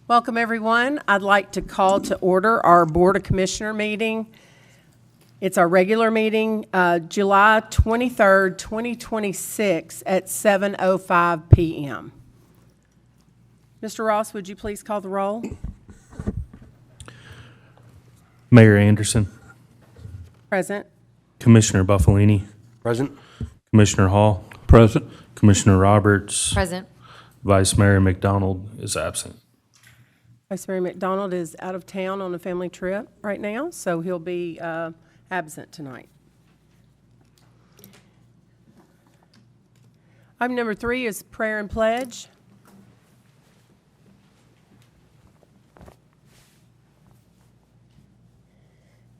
Welcome, everyone. I'd like to call to order our Board of Commissioner meeting. It's our regular meeting, July 23rd, 2026 at 7:05 p.m. Mr. Ross, would you please call the roll? Mayor Anderson, Present. Commissioner Buffalini, Present. Commissioner Hall, Present. Commissioner Roberts, Present. Vice Mayor McDonald is absent. Vice Mayor McDonald is out of town on a family trip right now, so he'll be absent tonight. Item number 3 is prayer and pledge.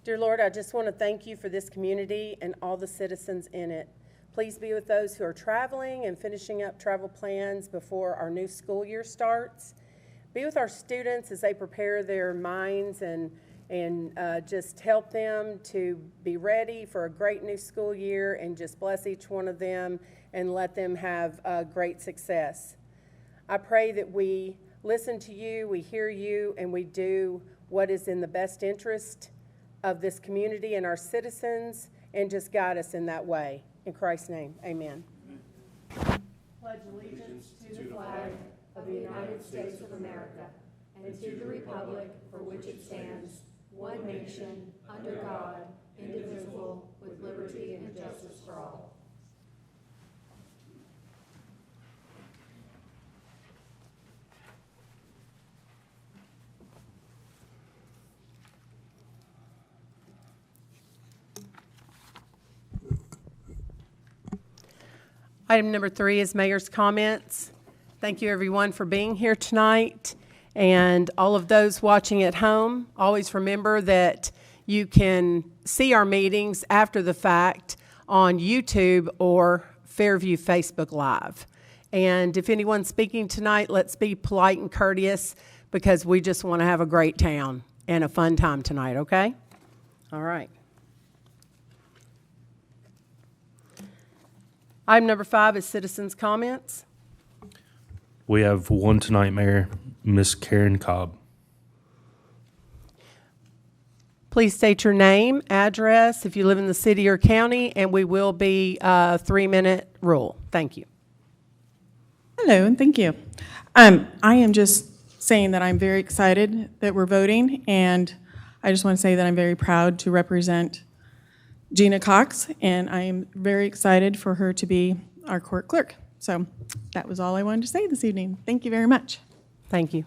Dear Lord, I just want to thank you for this community and all the citizens in it. Please be with those who are traveling and finishing up travel plans before our new school year starts. Be with our students as they prepare their minds and just help them to be ready for a great new school year, and just bless each one of them and let them have great success. I pray that we listen to you, we hear you, and we do what is in the best interest of this community and our citizens, and just guide us in that way. In Christ's name, amen. Pledge allegiance to the flag of the United States of America and to the republic for which it stands, one nation, under God, indivisible, with liberty and justice for all. Item number 3 is mayor's comments. Thank you, everyone, for being here tonight. And all of those watching at home, always remember that you can see our meetings after the fact on YouTube or Fairview Facebook Live. And if anyone's speaking tonight, let's be polite and courteous, because we just want to have a great town and a fun time tonight, okay? All right. Item number 5 is citizens' comments. We have one tonight, Mayor, Miss Karen Cobb. Please state your name, address, if you live in the city or county, and we will be 3-minute rule. Thank you. Hello, and thank you. I am just saying that I'm very excited that we're voting, and I just want to say that I'm very proud to represent Gina Cox, and I am very excited for her to be our court clerk. So that was all I wanted to say this evening. Thank you very much. Thank you.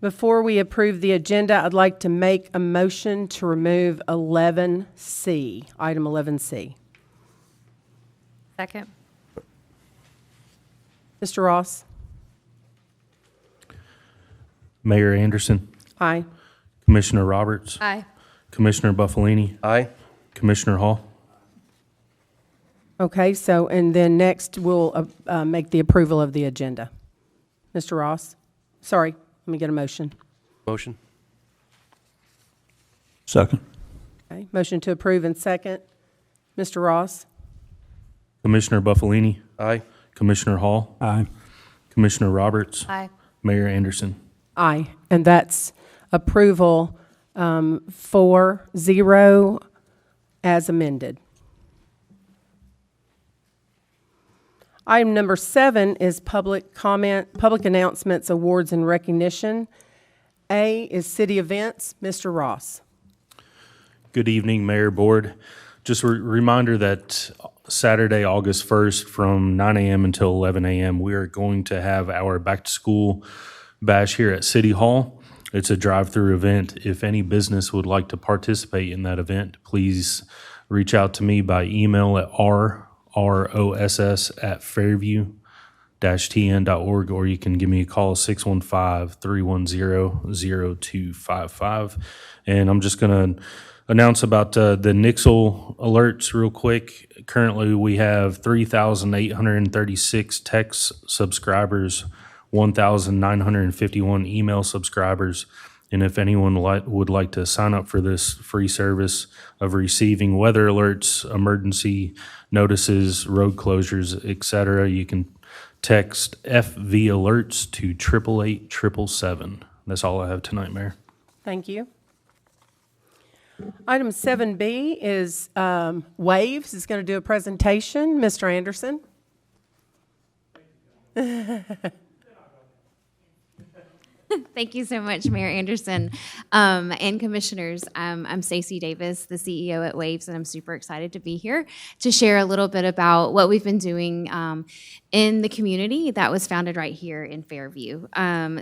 Before we approve the agenda, I'd like to make a motion to remove 11C, item 11C. Second. Mr. Ross? Mayor Anderson, Aye. Commissioner Roberts, Aye. Commissioner Buffalini, Aye. Commissioner Hall. Okay, so, and then next we'll make the approval of the agenda. Mr. Ross? Sorry, let me get a motion. Motion. Second. Okay, motion to approve and second. Mr. Ross? Commissioner Buffalini, Aye. Commissioner Hall, Aye. Commissioner Roberts, Aye. Mayor Anderson. Aye, and that's approval 4-0 as amended. Item number 7 is public comment, public announcements, awards, and recognition. A is city events. Mr. Ross. Good evening, Mayor, Board. Just a reminder that Saturday, August 1st, from 9 a.m. until 11 a.m., we are going to have our back-to-school bash here at City Hall. It's a drive-through event. If any business would like to participate in that event, please reach out to me by email at ross@fairview-tn.org, or you can give me a call, 615-310-0255. And I'm just going to announce about the Nixle alerts real quick. Currently, we have 3,836 text subscribers, 1,951 email subscribers. And if anyone would like to sign up for this free service of receiving weather alerts, emergency notices, road closures, etc., you can text FV Alerts to 888-777. That's all I have tonight, Mayor. Thank you. Item 7B is Waves is going to do a presentation. Mr. Anderson. Thank you so much, Mayor Anderson, and commissioners. I'm Stacey Davis, the CEO at Waves, and I'm super excited to be here to share a little bit about what we've been doing in the community that was founded right here in Fairview.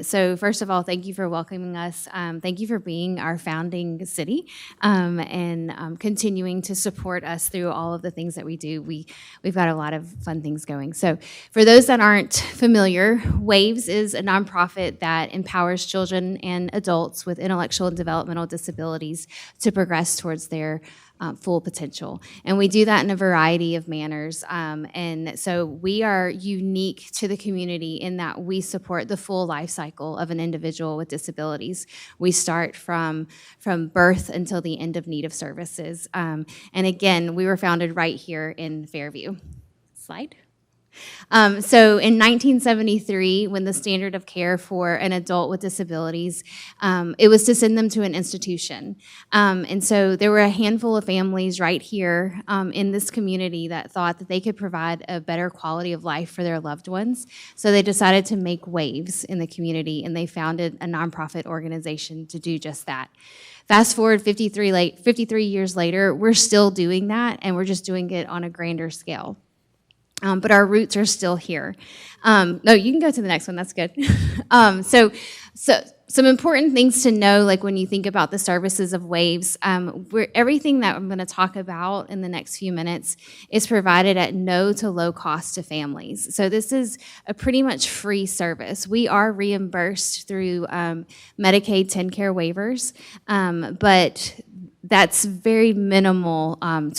So first of all, thank you for welcoming us. Thank you for being our founding city and continuing to support us through all of the things that we do. We've got a lot of fun things going. So for those that aren't familiar, Waves is a nonprofit that empowers children and adults with intellectual and developmental disabilities to progress towards their full potential. And we do that in a variety of manners. And so we are unique to the community in that we support the full life cycle of an individual with disabilities. We start from birth until the end of need of services. And again, we were founded right here in Fairview. Slide. So in 1973, when the standard of care for an adult with disabilities, it was to send them to an institution. And so there were a handful of families right here in this community that thought that they could provide a better quality of life for their loved ones. So they decided to make waves in the community, and they founded a nonprofit organization to do just that. Fast forward 53 years later, we're still doing that, and we're just doing it on a grander scale. But our roots are still here. No, you can go to the next one. That's good. So some important things to know, like when you think about the services of Waves, everything that I'm going to talk about in the next few minutes is provided at no to low cost to families. So this is a pretty much free service. We are reimbursed through Medicaid TennCare waivers, but that's very minimal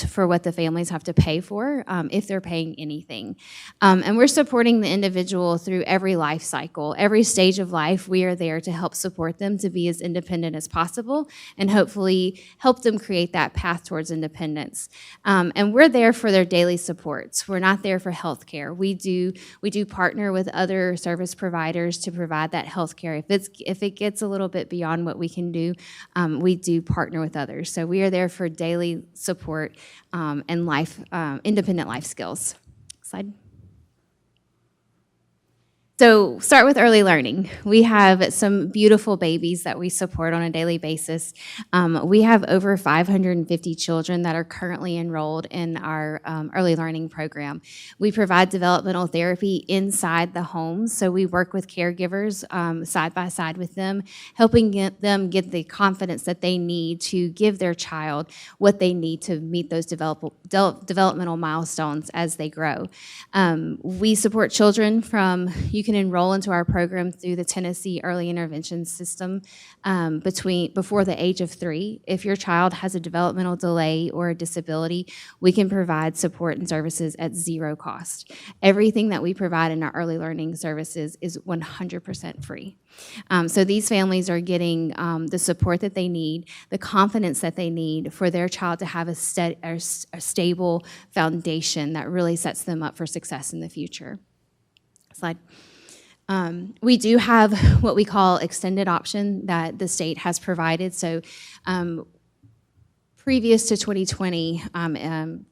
for what the families have to pay for if they're paying anything. And we're supporting the individual through every life cycle. Every stage of life, we are there to help support them to be as independent as possible and hopefully help them create that path towards independence. And we're there for their daily supports. We're not there for health care. We do partner with other service providers to provide that health care. If it gets a little bit beyond what we can do, we do partner with others. So we are there for daily support and independent life skills. Slide. So start with early learning. We have some beautiful babies that we support on a daily basis. We have over 550 children that are currently enrolled in our early learning program. We provide developmental therapy inside the home, so we work with caregivers side by side with them, helping them get the confidence that they need to give their child what they need to meet those developmental milestones as they grow. We support children you can enroll into our program through the Tennessee Early Intervention System before the age of 3. If your child has a developmental delay or a disability, we can provide support and services at zero cost. Everything that we provide in our early learning services is 100% free. So these families are getting the support that they need, the confidence that they need for their child to have a stable foundation that really sets them up for success in the future. Slide. We do have what we call extended option that the state has provided. So previous to 2020,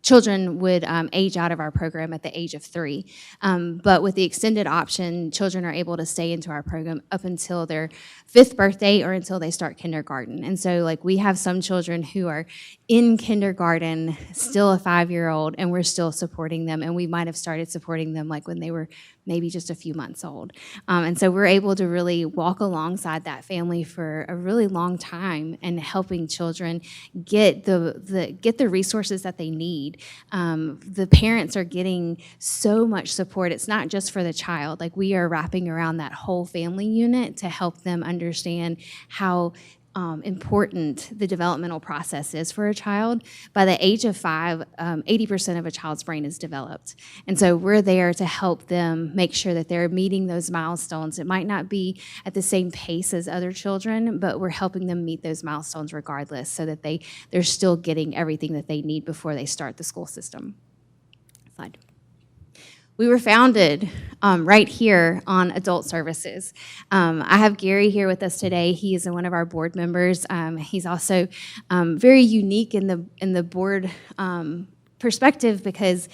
children would age out of our program at the age of 3. But with the extended option, children are able to stay into our program up until their 5th birthday or until they start kindergarten. And so like we have some children who are in kindergarten, still a 5-year-old, and we're still supporting them. And we might have started supporting them like when they were maybe just a few months old. And so we're able to really walk alongside that family for a really long time and helping children get the resources that they need. The parents are getting so much support. It's not just for the child. Like we are wrapping around that whole family unit to help them understand how important the developmental process is for a child. By the age of 5, 80% of a child's brain is developed. And so we're there to help them make sure that they're meeting those milestones. It might not be at the same pace as other children, but we're helping them meet those milestones regardless so that they're still getting everything that they need before they start the school system. Slide. We were founded right here on adult services. I have Gary here with us today. He is one of our board members. He's also very unique in the board perspective because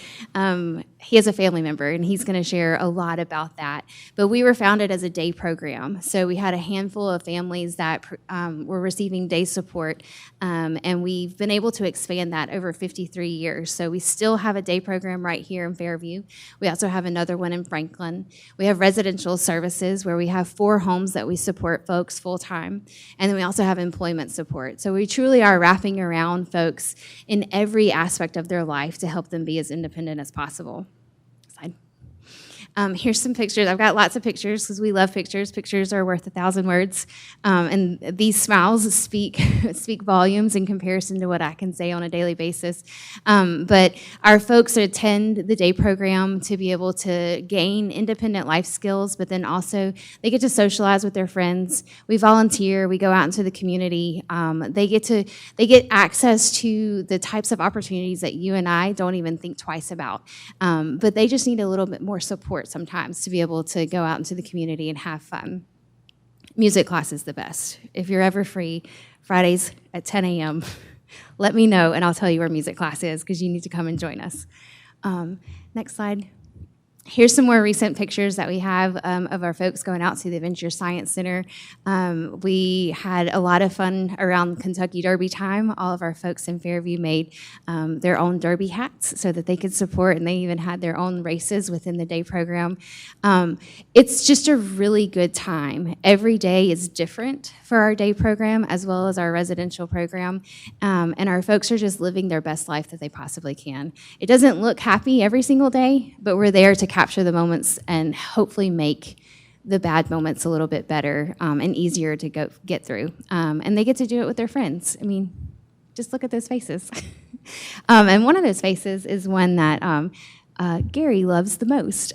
he is a family member and he's going to share a lot about that. But we were founded as a day program. So we had a handful of families that were receiving day support, and we've been able to expand that over 53 years. So we still have a day program right here in Fairview. We also have another one in Franklin. We have residential services where we have 4 homes that we support folks full time. And then we also have employment support. So we truly are wrapping around folks in every aspect of their life to help them be as independent as possible. Slide. Here's some pictures. I've got lots of pictures because we love pictures. Pictures are worth 1,000 words. And these smiles speak volumes in comparison to what I can say on a daily basis. But our folks attend the day program to be able to gain independent life skills, but then also they get to socialize with their friends. We volunteer. We go out into the community. They get access to the types of opportunities that you and I don't even think twice about. But they just need a little bit more support sometimes to be able to go out into the community and have fun. Music class is the best. If you're ever free, Fridays at 10 a.m., let me know and I'll tell you where music class is because you need to come and join us. Next slide. Here's some more recent pictures that we have of our folks going out to the Adventure Science Center. We had a lot of fun around Kentucky Derby time. All of our folks in Fairview made their own Derby hats so that they could support, and they even had their own races within the day program. It's just a really good time. Every day is different for our day program as well as our residential program, and our folks are just living their best life that they possibly can. It doesn't look happy every single day, but we're there to capture the moments and hopefully make the bad moments a little bit better and easier to get through. And they get to do it with their friends. I mean, just look at those faces. And one of those faces is one that Gary loves the most.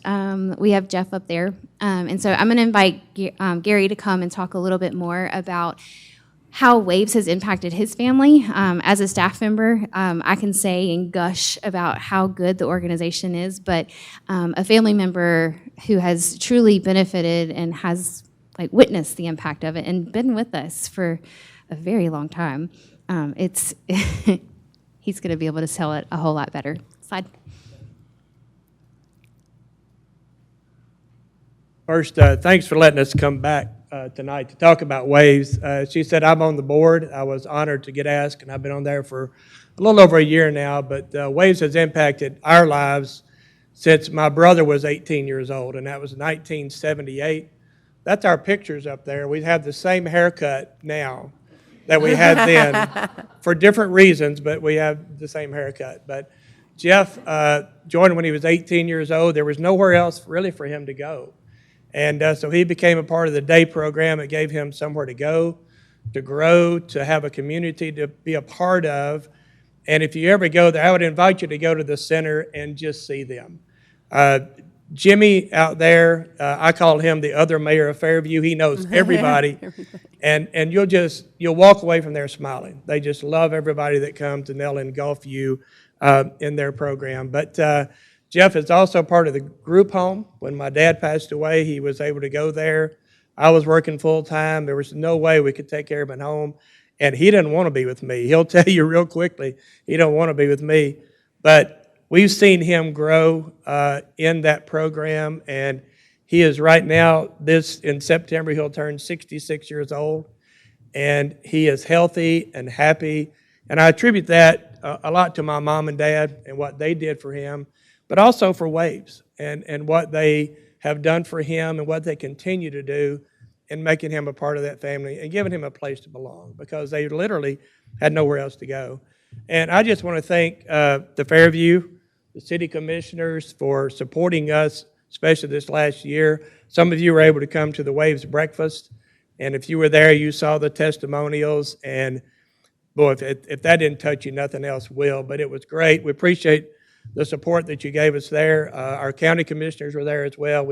We have Jeff up there. And so I'm going to invite Gary to come and talk a little bit more about how Waves has impacted his family. As a staff member, I can say and gush about how good the organization is, but a family member who has truly benefited and has witnessed the impact of it and been with us for a very long time, he's going to be able to tell it a whole lot better. Slide. First, thanks for letting us come back tonight to talk about Waves. She said I'm on the board. I was honored to get asked, and I've been on there for a little over a year now, but Waves has impacted our lives since my brother was 18 years old, and that was 1978. That's our pictures up there. We have the same haircut now that we had then for different reasons, but we have the same haircut. But Jeff joined when he was 18 years old. There was nowhere else really for him to go. And so he became a part of the day program. It gave him somewhere to go, to grow, to have a community to be a part of. And if you ever go there, I would invite you to go to the center and just see them. Jimmy out there, I call him the other mayor of Fairview. He knows everybody. And you'll walk away from there smiling. They just love everybody that comes, and they'll engulf you in their program. But Jeff is also part of the group home. When my dad passed away, he was able to go there. I was working full-time. There was no way we could take care of him at home. And he didn't want to be with me. He'll tell you real quickly, he don't want to be with me. But we've seen him grow in that program. And he is right now, in September, he'll turn 66 years old. And he is healthy and happy. And I attribute that a lot to my mom and dad and what they did for him, but also for Waves and what they have done for him and what they continue to do in making him a part of that family and giving him a place to belong, because they literally had nowhere else to go. And I just want to thank the Fairview, the city commissioners for supporting us, especially this last year. Some of you were able to come to the Waves breakfast, and if you were there, you saw the testimonials, and boy, if that didn't touch you, nothing else will. But it was great. We appreciate the support that you gave us there. Our county commissioners were there as well.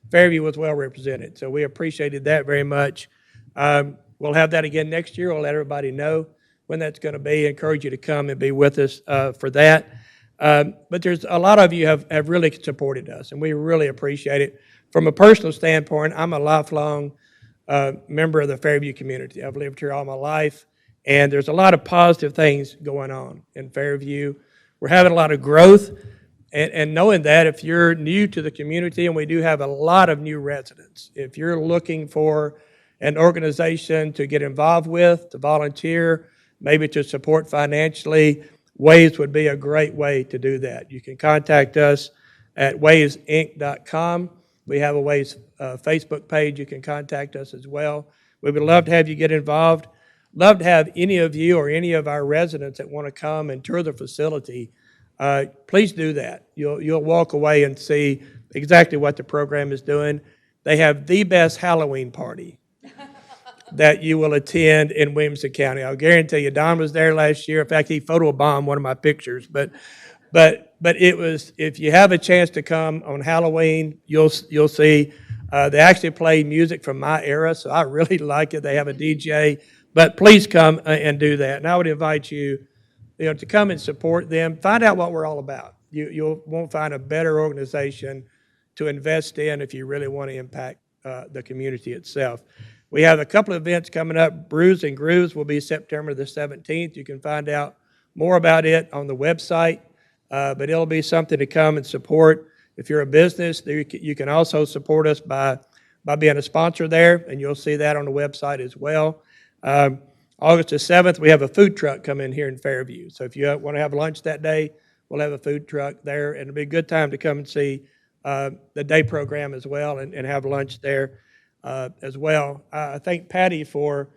Fairview was well represented, so we appreciated that very much. We'll have that again next year. We'll let everybody know when that's going to be. I encourage you to come and be with us for that. But there's a lot of you have really supported us, and we really appreciate it. From a personal standpoint, I'm a lifelong member of the Fairview community. I've lived here all my life, and there's a lot of positive things going on in Fairview. We're having a lot of growth, and knowing that if you're new to the community, and we do have a lot of new residents, if you're looking for an organization to get involved with, to volunteer, maybe to support financially, Waves would be a great way to do that. You can contact us at wavesinc.com. We have a Waves Facebook page. You can contact us as well. We would love to have you get involved. Love to have any of you or any of our residents that want to come and tour the facility. Please do that. You'll walk away and see exactly what the program is doing. They have the best Halloween party that you will attend in Williamson County. I'll guarantee you, Don was there last year. In fact, he photobombed one of my pictures. But it was, if you have a chance to come on Halloween, you'll see. They actually play music from my era, so I really like it. They have a DJ. But please come and do that. And I would invite you, to come and support them. Find out what we're all about. You won't find a better organization to invest in if you really want to impact the community itself. We have a couple of events coming up. Brews and Grooves will be September the 17th. You can find out more about it on the website, but it'll be something to come and support. If you're a business, you can also support us by being a sponsor there, and you'll see that on the website as well. August the 7th, we have a food truck coming here in Fairview. So if you want to have lunch that day, we'll have a food truck there, and it'll be a good time to come and see the day program as well and have lunch there as well. I thank Patty for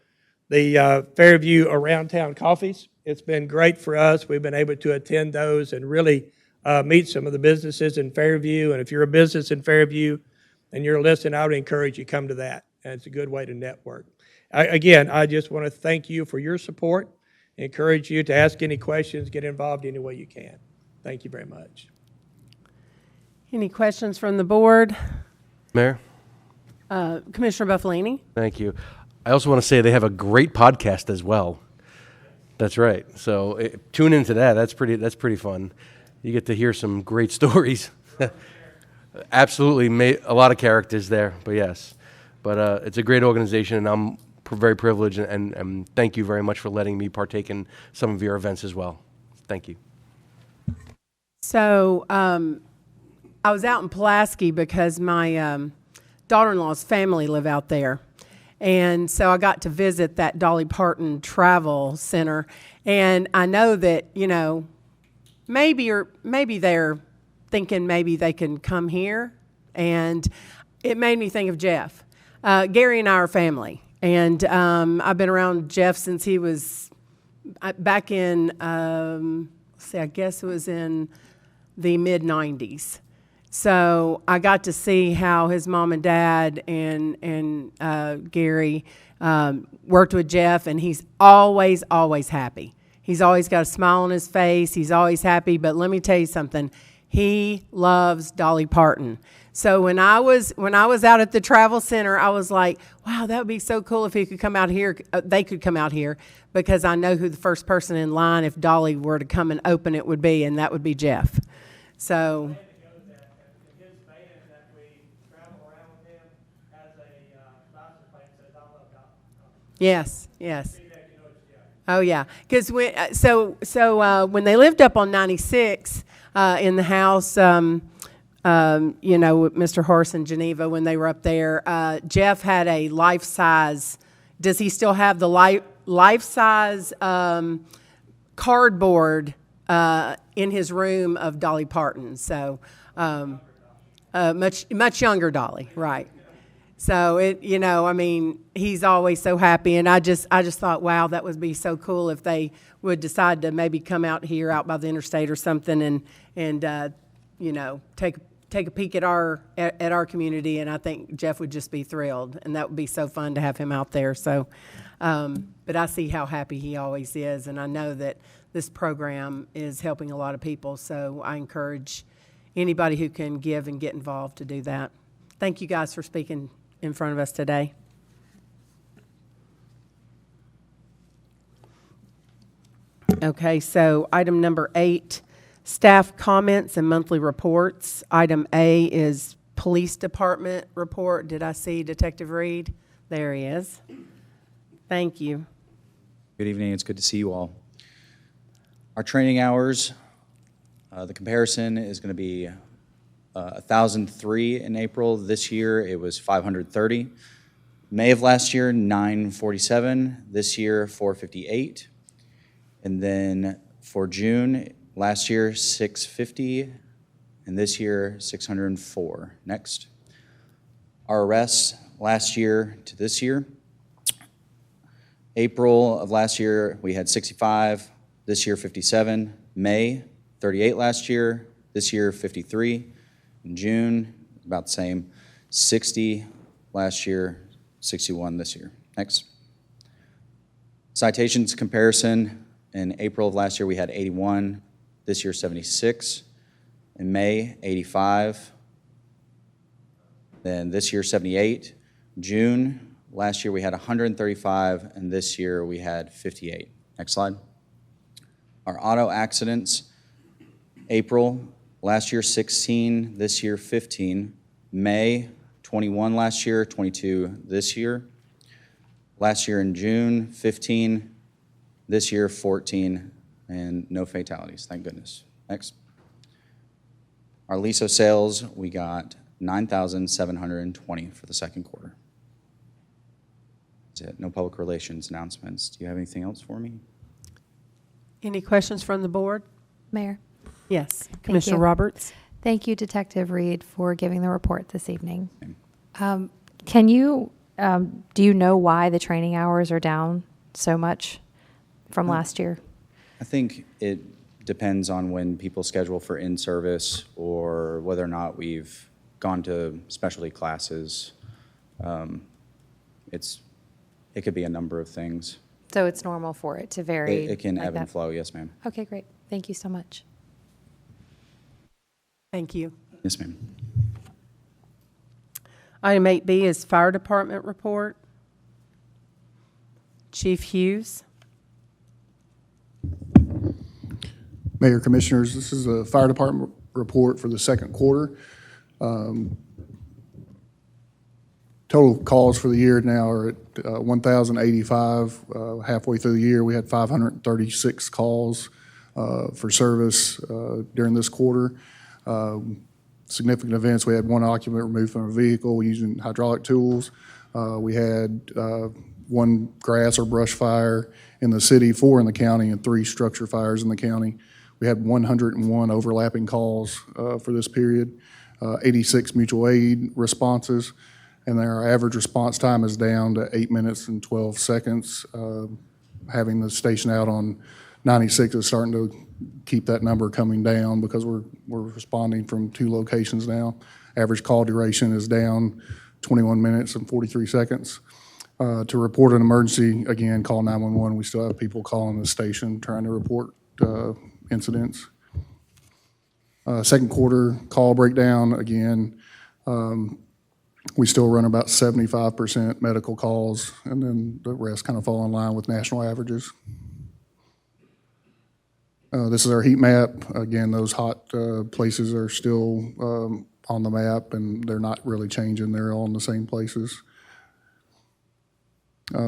the Fairview Around Town Coffees. It's been great for us. We've been able to attend those and really meet some of the businesses in Fairview. And if you're a business in Fairview and you're listening, I would encourage you to come to that. And it's a good way to network. Again, I just want to thank you for your support. Encourage you to ask any questions, get involved any way you can. Thank you very much. Any questions from the board? Mayor, Commissioner Buffalini? thank you. I also want to say they have a great podcast as well. That's right. So tune into that. That's pretty fun. You get to hear some great stories. Absolutely, a lot of characters there, but yes. But it's a great organization, and I'm very privileged, and thank you very much for letting me partake in some of your events as well. Thank you. So I was out in Pulaski because my daughter-in-law's family live out there. And so I got to visit that Dolly Parton Travel Center. And I know that, maybe they're thinking maybe they can come here. And it made me think of Jeff. Gary and I are family. And I've been around Jeff since he was back in, I guess it was in the mid-90s. So I got to see how his mom and dad and Gary worked with Jeff, and he's always happy. He's always got a smile on his face. He's always happy. But let me tell you something. He loves Dolly Parton. So when I was out at the travel center, I was like, wow, that would be so cool if he could come out here. They could come out here, because I know who the first person in line, if Dolly were to come and open it, would be, and that would be Jeff. So. Yes. Oh yeah, because when they lived up on 96 in the house, with Mr. Horace and Geneva, when they were up there, Jeff had a life-size. Does he still have the life-size cardboard in his room of Dolly Parton? So much younger Dolly, right? So he's always so happy, and I just thought, wow, that would be so cool if they would decide to maybe come out here, out by the interstate or something, and take a peek at our community. And I think Jeff would just be thrilled, and that would be so fun to have him out there. So, but I see how happy he always is, and I know that this program is helping a lot of people. So I encourage anybody who can give and get involved to do that. Thank you guys for speaking in front of us today. Okay, so item number 8, Staff comments and monthly reports. Item A is Police Department report. Did I see Detective Reed? There he is. Thank you. Good evening. It's good to see you all. Our training hours, the comparison is going to be 1,003 in April. This year, it was 530. May of last year, 947. This year, 458. And then for June, last year, 650. And this year, 604. Next. Our arrests last year to this year. April of last year, we had 65. This year, 57. May, 38 last year. This year, 53. In June, about the same. 60 last year, 61 this year. Next. Citations comparison. In April of last year, we had 81. This year, 76. In May, 85. Then this year, 78. June, last year we had 135, and this year we had 58. Next slide. Our auto accidents, April, last year 16, this year 15. May, 21 last year, 22 this year. Last year in June, 15. This year, 14, and no fatalities, thank goodness. Next. Our LISO sales, we got 9,720 for the second quarter. That's it. No public relations announcements. Do you have anything else for me? Any questions from the board? Mayor. Yes. Commissioner you. Roberts? Thank you, Detective Reed, for giving the report this evening. Can you, do you know why the training hours are down so much from last year? I think it depends on when people schedule for in-service or whether or not we've gone to specialty classes. It could be a number of things. So it's normal for it to vary? It can like ebb and that? flow, yes, ma'am. Okay, great. Thank you so much. Thank you. Yes, ma'am. Item 8B is Fire Department report. Chief Hughes? Mayor, Commissioners, this is a fire department report for the second quarter. Total calls for the year now are at 1,085. Halfway through the year, we had 536 calls for service during this quarter. Significant events, we had one occupant removed from a vehicle using hydraulic tools. We had one grass or brush fire in the city, 4 in the county, and 3 structure fires in the county. We had 101 overlapping calls for this period, 86 mutual aid responses, and our average response time is down to 8 minutes and 12 seconds. Having the station out on 96 is starting to keep that number coming down because we're responding from 2 locations now. Average call duration is down 21 minutes and 43 seconds. To report an emergency, again, call 911. We still have people calling the station trying to report incidents. Second quarter call breakdown, again, we still run about 75% medical calls, and then the rest kind of fall in line with national averages. This is our heat map. Again, those hot places are still on the map, and they're not really changing. They're all in the same places.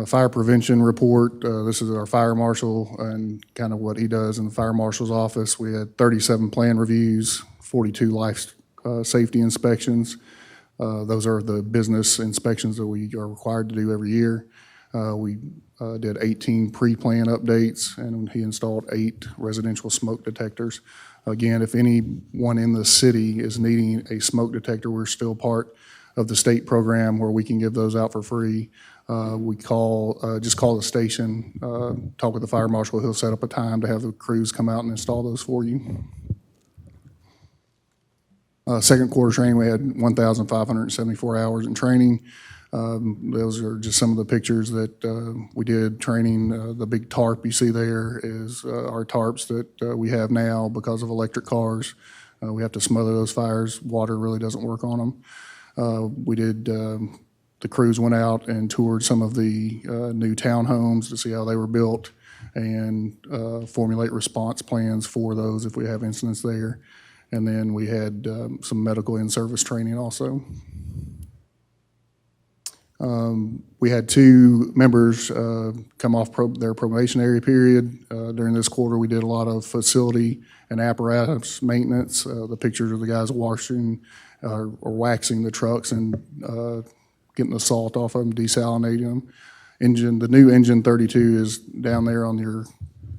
Fire prevention report, this is our fire marshal and kind of what he does in the fire marshal's office. We had 37 plan reviews, 42 life safety inspections. Those are the business inspections that we are required to do every year. We did 18 pre-plan updates, and he installed 8 residential smoke detectors. Again, if anyone in the city is needing a smoke detector, we're still part of the state program where we can give those out for free. We just call the station, talk with the fire marshal. He'll set up a time to have the crews come out and install those for you. Second quarter training, we had 1,574 hours in training. Those are just some of the pictures that we did training. The big tarp you see there is our tarps that we have now because of electric cars. We have to smother those fires. Water really doesn't work on them. The crews went out and toured some of the new townhomes to see how they were built. and formulate response plans for those if we have incidents there. And then we had some medical in-service training also. We had 2 members come off their probationary period. During this quarter, we did a lot of facility and apparatus maintenance. The pictures of the guys washing or waxing the trucks and getting the salt off of them, desalinating them. The new engine 32 is down there on your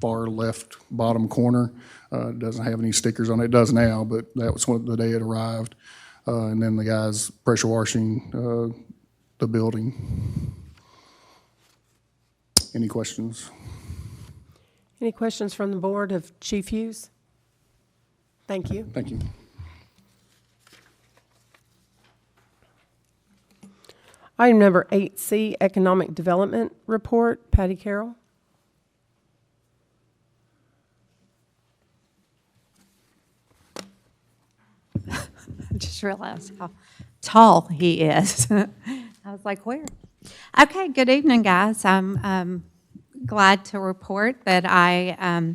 far left bottom corner. It doesn't have any stickers on it. It does now, but that was the day it arrived. And then the guys pressure washing the building. Any questions? Any questions from the board of Chief Hughes? Thank you. Thank you. Item number 8C, Economic Development Report. Patty Carroll. I just realized how tall he is. I was like, where? Okay, good evening, guys. I'm glad to report that I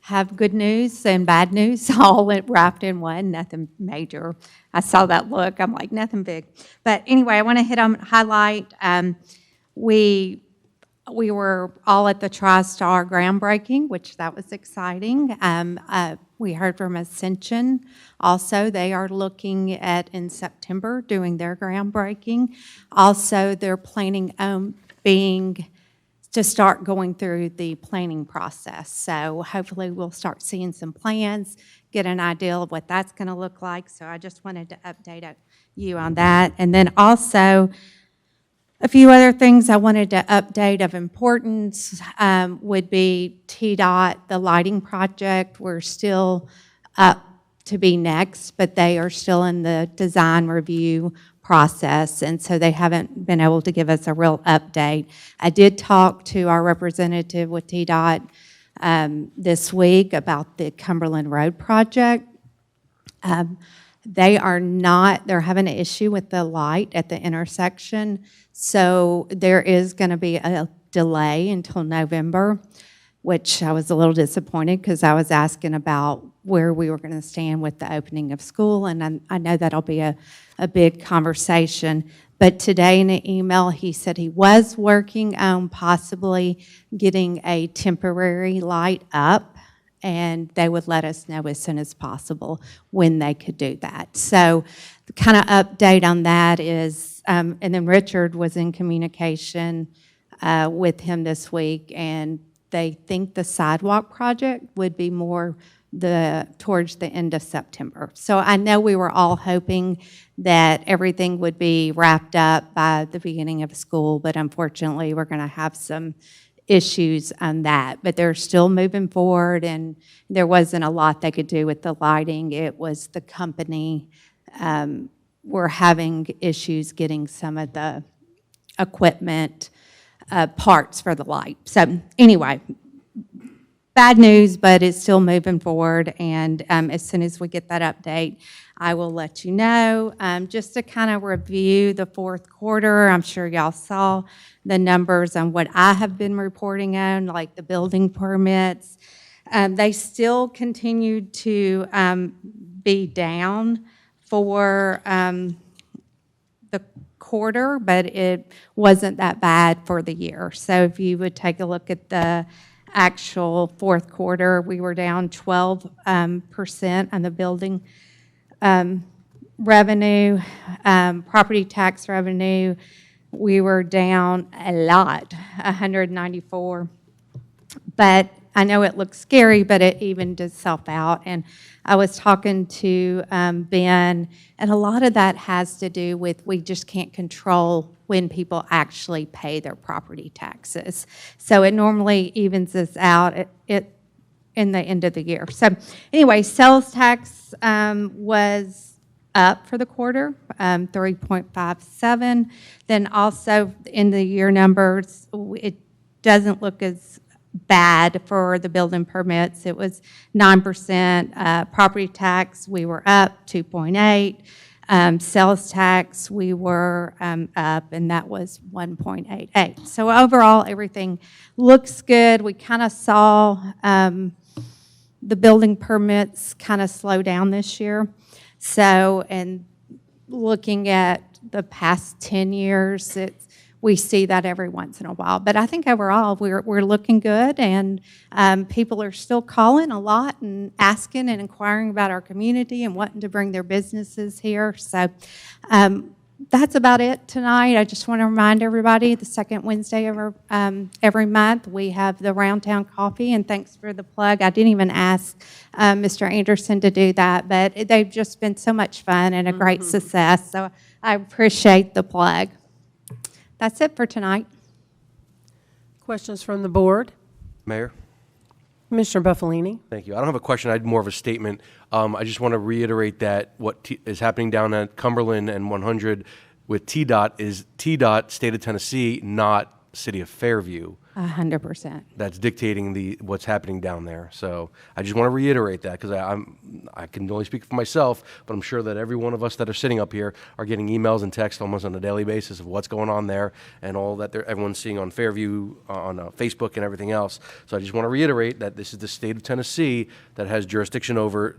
have good news and bad news all wrapped in one, nothing major. I saw that look, I'm like, nothing big. But anyway, I want to highlight, we were all at the TriStar groundbreaking, which that was exciting. We heard from Ascension. Also, they are looking at, in September, doing their groundbreaking. Also, they're planning on to start going through the planning process. So hopefully we'll start seeing some plans, get an idea of what that's going to look like. So I just wanted to update you on that. And then also, a few other things I wanted to update of importance would be TDOT, the lighting project. We're still up to be next, but they are still in the design review process, and so they haven't been able to give us a real update. I did talk to our representative with TDOT this week about the Cumberland Road project. They're having an issue with the light at the intersection, so there is going to be a delay until November, which I was a little disappointed because I was asking about where we were going to stand with the opening of school, and I know that'll be a big conversation. But today in an email, he said he was working on possibly getting a temporary light up, and they would let us know as soon as possible when they could do that. So the kind of update on that is, and then Richard was in communication with him this week, and they think the sidewalk project would be more towards the end of September. So I know we were all hoping that everything would be wrapped up by the beginning of school, but unfortunately we're going to have some issues on that. But they're still moving forward, and there wasn't a lot they could do with the lighting. It was the company were having issues getting some of the equipment parts for the light. So anyway, bad news, but it's still moving forward, and as soon as we get that update, I will let you know. Just to kind of review the fourth quarter, I'm sure y'all saw the numbers on what I have been reporting on, like the building permits. They still continued to be down for the quarter, but it wasn't that bad for the year. So if you would take a look at the actual fourth quarter, we were down 12% on the building revenue, property tax revenue. We were down a lot, 194. But I know it looks scary, but it evened itself out. And I was talking to Ben, and a lot of that has to do with we just can't control when people actually pay their property taxes. So it normally evens us out in the end of the year. So anyway, sales tax was up for the quarter, 3.57. Then also in the year numbers, it doesn't look as bad for the building permits. It was 9%. Property tax, we were up 2.8. Sales tax, we were up, and that was 1.88. So overall, everything looks good. We kind of saw the building permits kind of slow down this year. So, and looking at the past 10 years, we see that every once in a while. But I think overall, we're looking good, and people are still calling a lot and asking and inquiring about our community and wanting to bring their businesses here. So that's about it tonight. I just want to remind everybody, the second Wednesday of every month, we have the Roundtown Coffee, and thanks for the plug. I didn't even ask Mr. Anderson to do that, but they've just been so much fun and a great success, so I appreciate the plug. That's it for tonight. Questions from the board? Mayor? Commissioner Buffalini? Thank you. I don't have a question. I had more of a statement. I just want to reiterate that what is happening down at Cumberland and 100 with TDOT is TDOT, State of Tennessee, not City of Fairview. 100%. That's dictating what's happening down there. So I just want to reiterate that because I can only speak for myself, but I'm sure that every one of us that are sitting up here are getting emails and texts almost on a daily basis of what's going on there and all that everyone's seeing on Fairview, on Facebook and everything else. So I just want to reiterate that this is the state of Tennessee that has jurisdiction over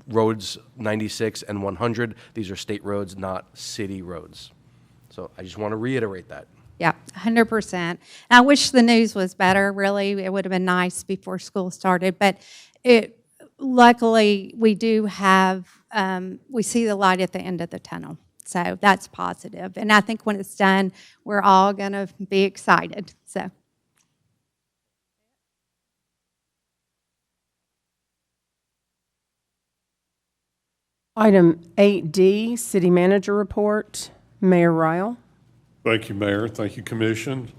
roads 96 and 100. These are state roads, not city roads. So I just want to reiterate that. Yeah, 100%. And I wish the news was better, really. It would have been nice before school started. But luckily, we do have, we see the light at the end of the tunnel. So that's positive. And I think when it's done, we're all going to be excited. So. Item 8D, City Manager Report. Mayor Ryle. Thank you, Mayor. Thank you, Commission.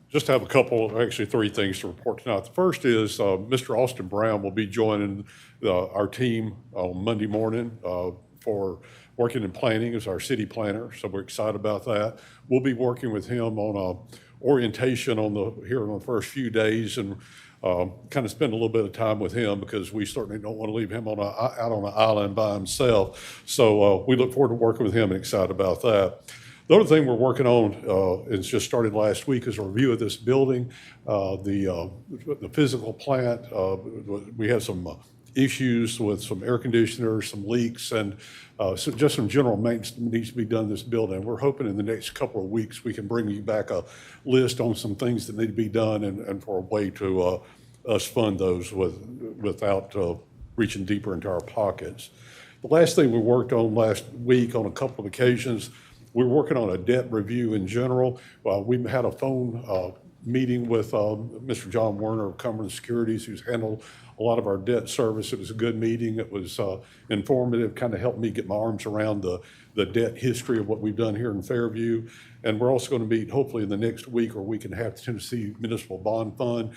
Just have a couple, actually three things to report tonight. The first is Mr. Austin Brown will be joining our team on Monday morning for working in planning as our city planner, so we're excited about that. We'll be working with him on orientation here on the first few days and kind of spend a little bit of time with him because we certainly don't want to leave him out on an island by himself. So we look forward to working with him and excited about that. The other thing we're working on, it's just started last week, is a review of this building, the physical plant. We have some issues with some air conditioners, some leaks, and so just some general maintenance that needs to be done in this building. We're hoping in the next couple of weeks we can bring you back a list on some things that need to be done and for a way to us fund those without reaching deeper into our pockets. The last thing we worked on last week on a couple of occasions, we're working on a debt review in general. We had a phone meeting with Mr. John Werner of Cumberland Securities, who's handled a lot of our debt service. It was a good meeting. It was informative, kind of helped me get my arms around the debt history of what we've done here in Fairview. And we're also going to meet hopefully in the next week, or we can have the Tennessee Municipal Bond Fund.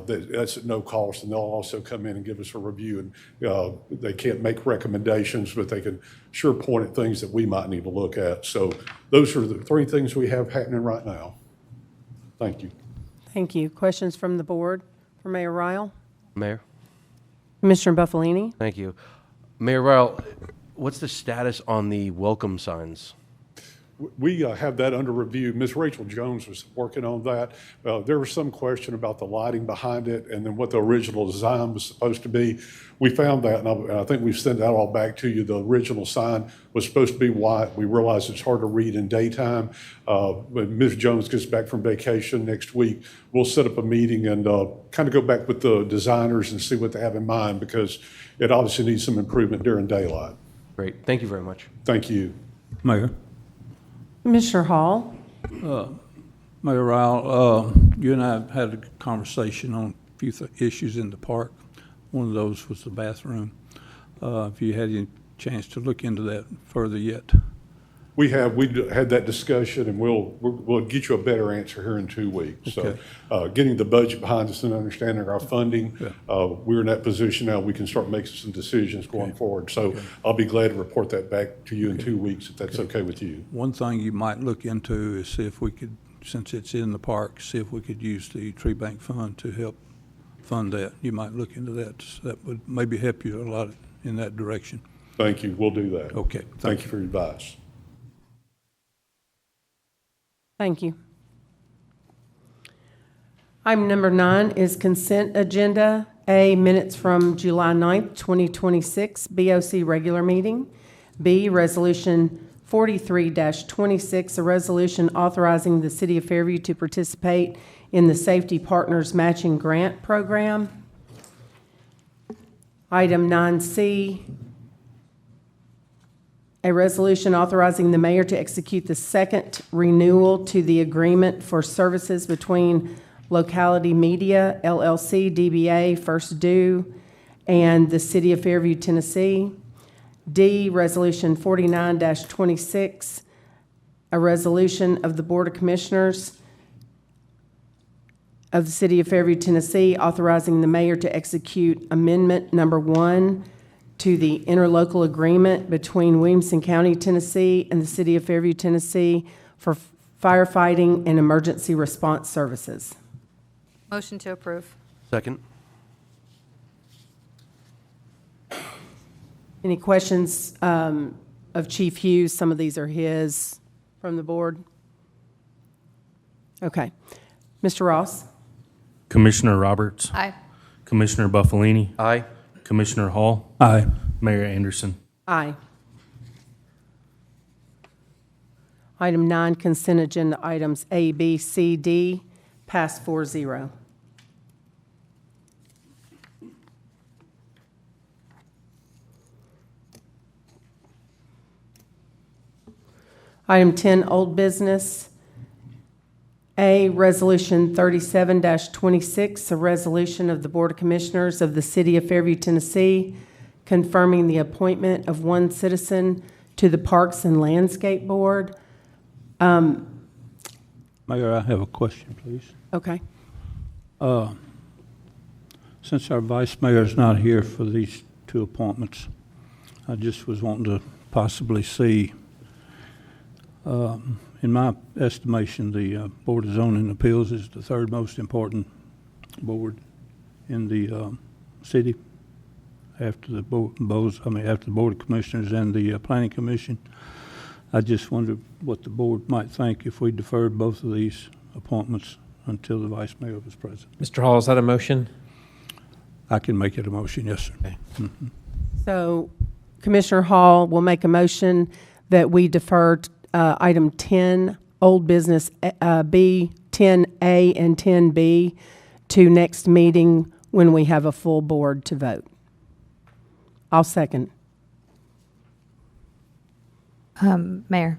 That's at no cost, and they'll also come in and give us a review. And they can't make recommendations, but they can sure point at things that we might need to look at. So those are the three things we have happening right now. Thank you. Thank you. Questions from the board for Mayor Ryle? Mayor? Commissioner Buffalini? Thank you. Mayor Ryle, what's the status on the welcome signs? We have that under review. Ms. Rachel Jones was working on that. There was some question about the lighting behind it and then what the original design was supposed to be. We found that, and I think we've sent that all back to you. The original sign was supposed to be white. We realized it's hard to read in daytime. When Ms. Jones gets back from vacation next week, we'll set up a meeting and kind of go back with the designers and see what they have in mind, because it obviously needs some improvement during daylight. Great. Thank you very much. Thank you. Mayor. Commissioner Hall? Mayor Ryle, you and I have had a conversation on a few issues in the park. One of those was the bathroom. If you had any chance to look into that further yet. We had that discussion, and we'll get you a better answer here in 2 weeks. Okay. So getting the budget behind us and understanding our funding, we're in that position now. We can start making some decisions going forward. So I'll be glad to report that back to you in 2 weeks, if that's okay with you. One thing you might look into is see if we could, since it's in the park, see if we could use the tree bank fund to help fund that. You might look into that. That would maybe help you a lot in that direction. Thank you, we'll do that. Okay, Thank you for your advice. Thank you. Item number 9 is consent agenda. A, minutes from July 9th, 2026, BOC regular meeting. B, resolution 43-26, a resolution authorizing the City of Fairview to participate in the Safety Partners Matching Grant Program. Item 9C, a resolution authorizing the mayor to execute the second renewal to the agreement for services between Locality Media, LLC, DBA, First Due, and the City of Fairview, Tennessee. D, Resolution 49-26, a resolution of the Board of Commissioners of the City of Fairview, Tennessee, authorizing the mayor to execute Amendment Number 1 to the interlocal agreement between Williamson County, Tennessee, and the City of Fairview, Tennessee for firefighting and emergency response services. Motion to approve. Second. Any questions of Chief Hughes? Some of these are his from the board. Okay. Mr. Ross? Commissioner Roberts, Aye. Commissioner Buffalini, Aye. Commissioner Hall, Aye. Mayor Anderson. Aye. Item 9, consent agenda items A, B, C, D, pass 4-0. Item 10, old business. A, Resolution 37-26, a resolution of the Board of Commissioners of the City of Fairview, Tennessee, confirming the appointment of one citizen to the Parks and Landscape Board. Mayor, I have a question, please. Okay. Since our vice mayor is not here for these two appointments, I just was wanting to possibly see, in my estimation, the Board of Zoning Appeals is the third most important board in the city after the after the Board of Commissioners and the Planning Commission. I just wondered what the board might think if we deferred both of these appointments until the vice mayor was present. Mr. Hall, is that a motion? I can make it a motion, yes, sir. Okay. So Commissioner Hall will make a motion that we defer item 10, old business B, 10A and 10B to next meeting when we have a full board to vote. I'll second. Mayor,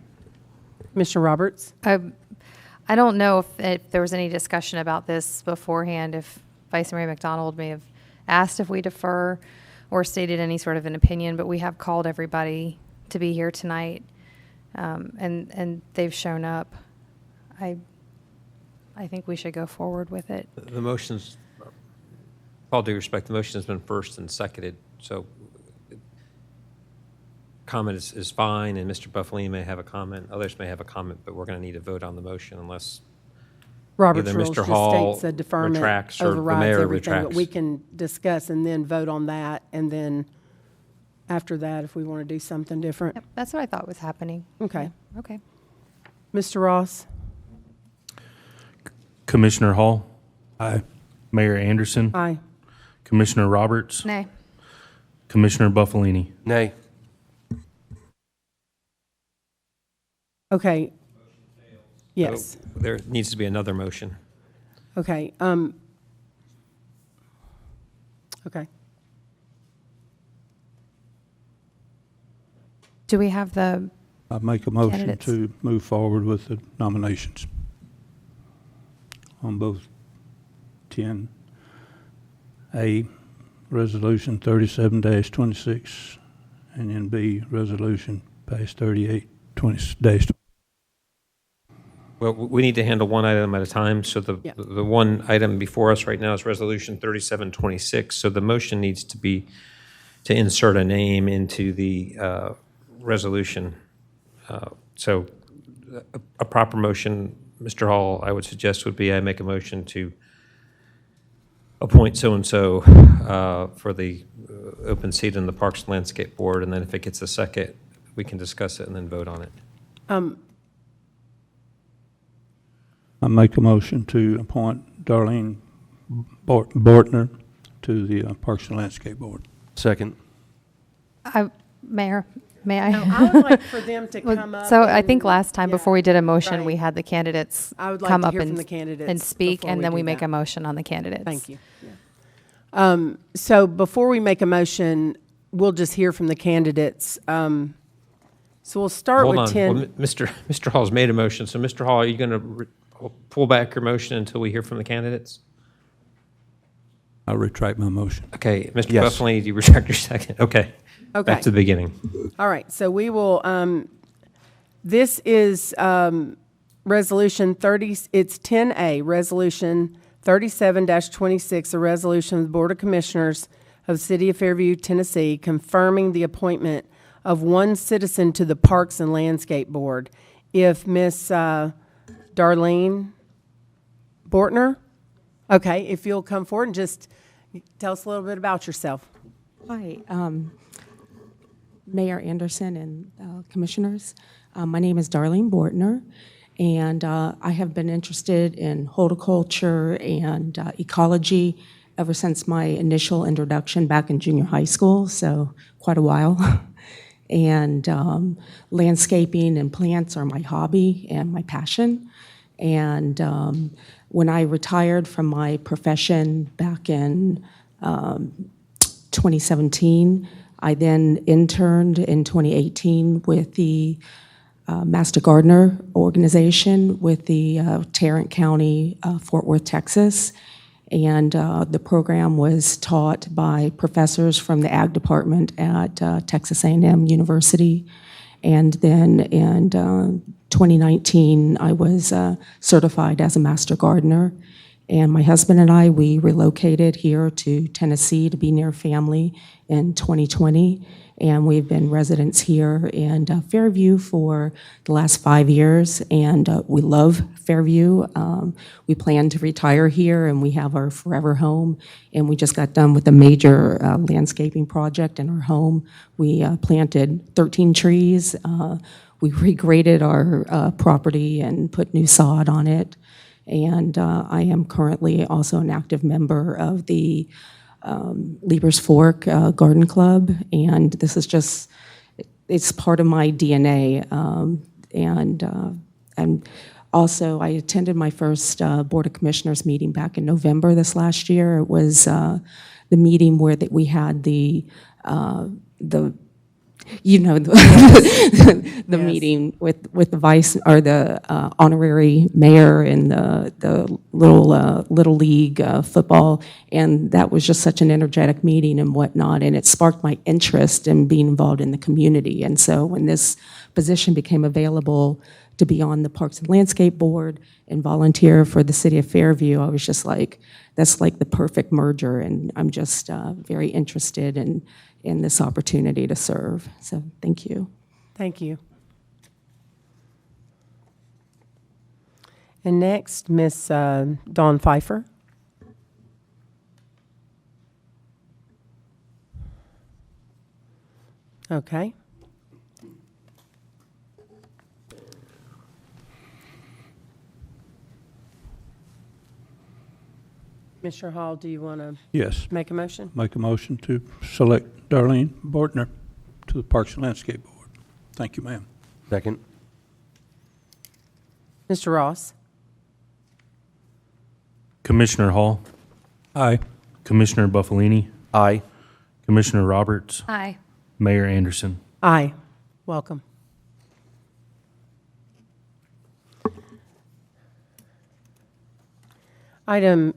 Commissioner Roberts? I don't know if there was any discussion about this beforehand, if Vice Mayor McDonald may have asked if we defer or stated any sort of an opinion, but we have called everybody to be here tonight, and they've shown up. I think we should go forward with it. The motion's, with all due respect, the motion has been first and seconded, so comment is fine, and Mr. Buffalini may have a comment, others may have a comment, but we're going to need a vote on the motion unless Robert's either rules Mr. just Hall states a deferment retracts or the overrides mayor everything, but retracts. we can discuss and then vote on that, and then after that, if we want to do something different. Yep, that's what I thought was happening. Okay. Yeah, okay. Mr. Ross? Commissioner Hall, Aye. Mayor Anderson, Aye. Commissioner Roberts, Nay. Commissioner Buffalini. Nay. Okay. Yes. So there needs to be another motion. Okay. Okay. Do we have the, I make a motion Candidates. to move forward with the nominations on both 10A, Resolution 37-26, and then B, Resolution passed 38-20. Well, we need to handle one item at a time, so Yeah. the one item before us right now is Resolution 3726, so the motion needs to be to insert a name into the resolution. So a proper motion, Mr. Hall, I would suggest would be I make a motion to appoint so-and-so for the open seat in the Parks and Landscape Board, and then if it gets a second, we can discuss it and then vote on it. I make a motion to appoint Darlene Bortner to the Parks and Landscape Board. Second. Mayor, may I? No, I would like for them to Well, come up. So I think and- last time yeah, before we did a motion, we right. had the candidates I would like come to up hear from and the candidates and speak, before and we then do we make that. a motion on the candidates. Thank you. So before we make a motion, we'll just hear from the candidates. So we'll start Hold with on. 10. Well, Mr. Hall's made a motion, so Mr. Hall, are you going to pull back your motion until we hear from the candidates? I retract my motion. Okay, Mr. Yes. Buffalini, do you retract your second? Okay. Okay. Back to the beginning. All right, so we will, this is Resolution 30, it's 10A, Resolution 37-26, a resolution of the Board of Commissioners of the City of Fairview, Tennessee, confirming the appointment of one citizen to the Parks and Landscape Board. If Miss Darlene Bortner, okay, if you'll come forward and just tell us a little bit about yourself. Hi, Mayor Anderson and Commissioners. My name is Darlene Bortner, and I have been interested in horticulture and ecology ever since my initial introduction back in junior high school, so quite a while. And landscaping and plants are my hobby and my passion. And when I retired from my profession back in 2017, I then interned in 2018 with the Master Gardener organization with the Tarrant County, Fort Worth, Texas. And the program was taught by professors from the ag department at Texas A&M University. And then in 2019, I was certified as a Master Gardener. And my husband and I, we relocated here to Tennessee to be near family in 2020. And we've been residents here in Fairview for the last 5 years. And we love Fairview. We plan to retire here, and we have our forever home. And we just got done with a major landscaping project in our home. We planted 13 trees. We regraded our property and put new sod on it. And I am currently also an active member of the Lieber's Fork Garden Club, and this is just, it's part of my DNA. And also, I attended my first Board of Commissioners meeting back in November this last year. It was the meeting where that we had the Yes. meeting with the vice or the honorary mayor and the little league football, and that was just such an energetic meeting and whatnot, and it sparked my interest in being involved in the community. And so when this position became available to be on the Parks and Landscape Board and volunteer for the city of Fairview, I was just like, that's like the perfect merger, and I'm just very interested in this opportunity to serve. So thank you. Thank you. And next, Miss Dawn Pfeiffer. Okay. Mr. Hall, do you want to Yes. make a motion? Make a motion to select Darlene Bortner to the Parks and Landscape Board. Thank you, ma'am. Second. Mr. Ross? Commissioner Hall, Aye. Commissioner Buffalini, Aye. Commissioner Roberts, Aye. Mayor Anderson. Aye. Welcome. Item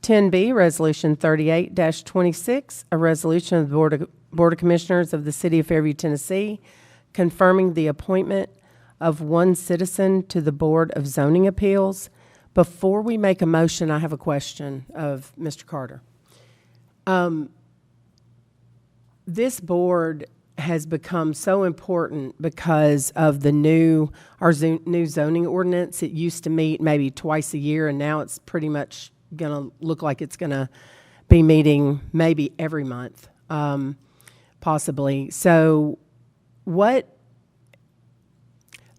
10B, Resolution 38-26, a resolution of the Board of Commissioners of the City of Fairview, Tennessee, confirming the appointment of one citizen to the Board of Zoning Appeals. Before we make a motion, I have a question of Mr. Carter. This board has become so important because of the new zoning ordinance. It used to meet maybe twice a year, and now it's pretty much going to look like it's going to be meeting maybe every month, possibly. So what,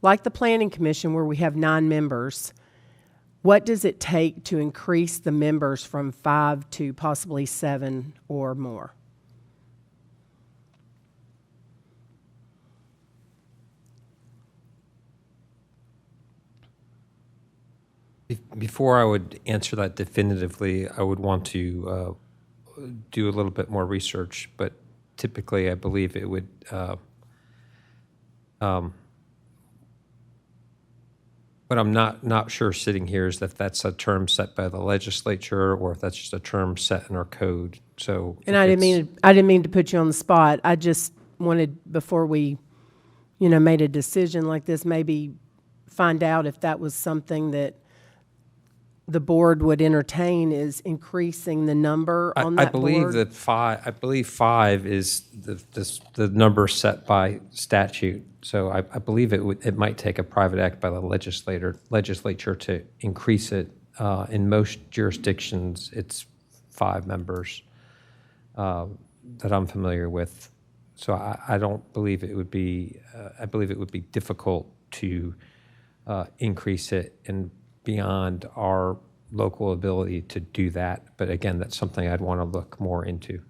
like the Planning Commission where we have 9 members, what does it take to increase the members from 5 to possibly 7 or more? Before I would answer that definitively, I would want to do a little bit more research, but typically I believe it would, what I'm not sure sitting here is that that's a term set by the legislature or if that's just a term set in our code. So, and I didn't mean to put you on the spot. I just wanted, before we, made a decision like this, maybe find out if that was something that the board would entertain, is increasing the number on that board. I believe five is the number set by statute. So I believe it might take a private act by the legislature to increase it. In most jurisdictions, it's 5 members that I'm familiar with. So I don't believe it would be. I believe it would be difficult to increase it and beyond our local ability to do that. But again, that's something I'd want to look more into.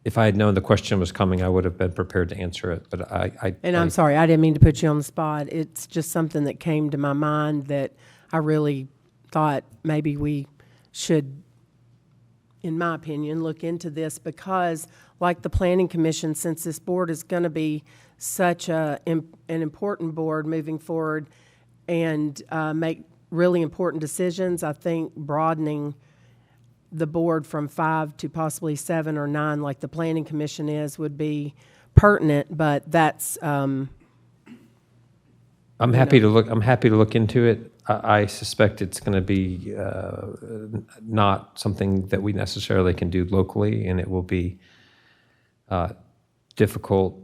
If I had known the question was coming, I would have been prepared to answer it, but I'm sorry, I didn't mean to put you on the spot. It's just something that came to my mind that I really thought maybe we should, in my opinion, look into this, because like the Planning Commission, since this board is going to be such an important board moving forward and make really important decisions, I think broadening the board from 5 to possibly 7 or 9, like the Planning Commission is, would be pertinent. But that's. I'm happy to look into it. I suspect it's going to be not something that we necessarily can do locally, and it will be difficult.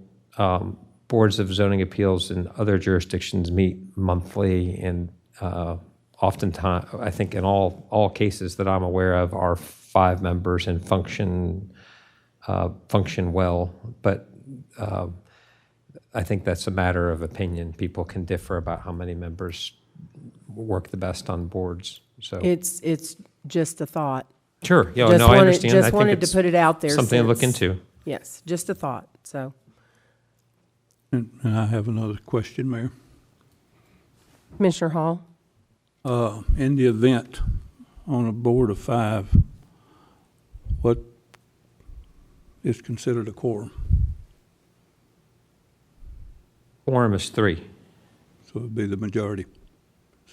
Boards of zoning appeals in other jurisdictions meet monthly, and oftentimes, I think in all cases that I'm aware of, are 5 members and function well. But I think that's a matter of opinion. People can differ about how many members work the best on boards. So it's just a thought. Sure. Yeah. No, I understand. Just wanted to put it out there. Something to look into. Yes, just a thought. So. And I have another question, Mayor. Commissioner Hall? In the event on a board of 5, what is considered a quorum? Quorum is 3. So it would be the majority,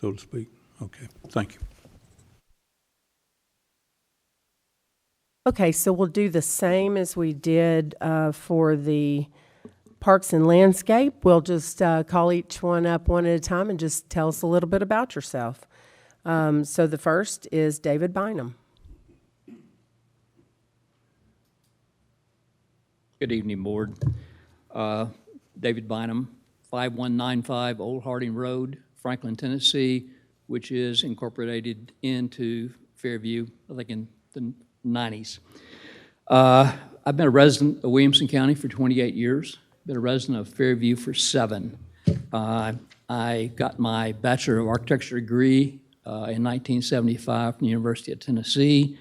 so to speak. Okay, thank you. Okay, so we'll do the same as we did for the Parks and Landscape. We'll just call each one up one at a time and just tell us a little bit about yourself. So the first is David Bynum. Good evening, Board. David Bynum, 5195 Old Harding Road, Franklin, Tennessee, which is incorporated into Fairview, I think in the 90s. I've been a resident of Williamson County for 28 years. Been a resident of Fairview for 7. I got my Bachelor of Architecture degree in 1975 from the University of Tennessee.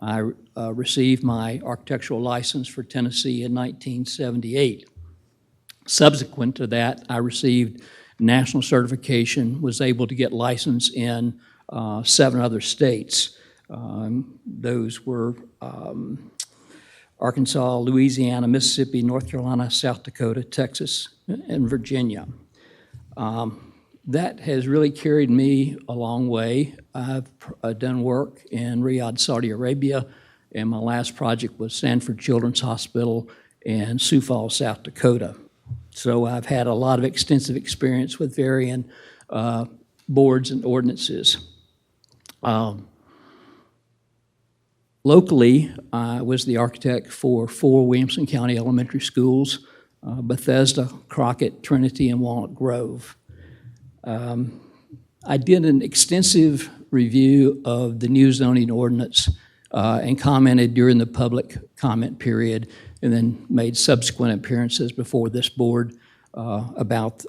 I received my architectural license for Tennessee in 1978. Subsequent to that, I received national certification, was able to get licensed in 7 other states. Those were Arkansas, Louisiana, Mississippi, North Carolina, South Dakota, Texas, and Virginia. That has really carried me a long way. I've done work in Riyadh, Saudi Arabia, and my last project was Sanford Children's Hospital in Sioux Falls, South Dakota. So I've had a lot of extensive experience with varying boards and ordinances. Locally, I was the architect for 4 Williamson County elementary schools, Bethesda, Crockett, Trinity, and Walnut Grove. I did an extensive review of the new zoning ordinance and commented during the public comment period, and then made subsequent appearances before this board about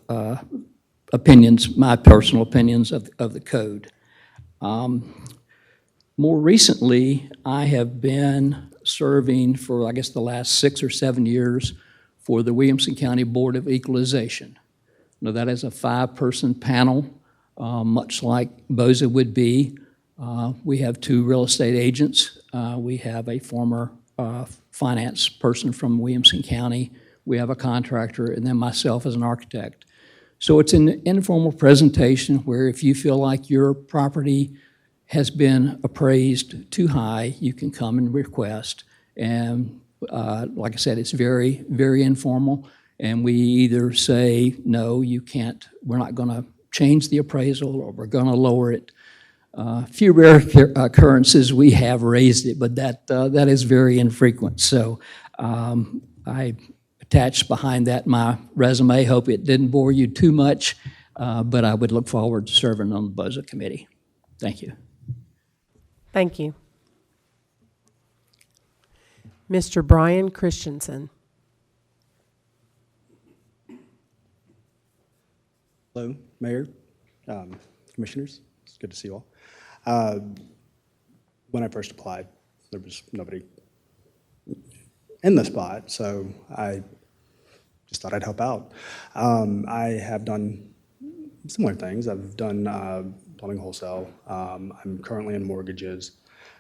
opinions, my personal opinions of the code. More recently, I have been serving for, I guess, the last 6 or 7 years for the Williamson County Board of Equalization. Now, that is a 5-person panel, much like BOZA would be. We have 2 real estate agents. We have a former finance person from Williamson County. We have a contractor, and then myself as an architect. So it's an informal presentation where if you feel like your property has been appraised too high, you can come and request. And like I said, it's very, very informal. And we either say, no, you can't, we're not going to change the appraisal, or we're going to lower it. Few rare occurrences we have raised it, but that is very infrequent. So I attached behind that my resume. Hope it didn't bore you too much, but I would look forward to serving on the BOZA committee. Thank you. Thank you. Mr. Brian Christensen. Hello, Mayor, Commissioners. It's good to see you all. When I first applied, there was nobody in the spot, so I just thought I'd help out. I have done similar things. I've done plumbing wholesale. I'm currently in mortgages.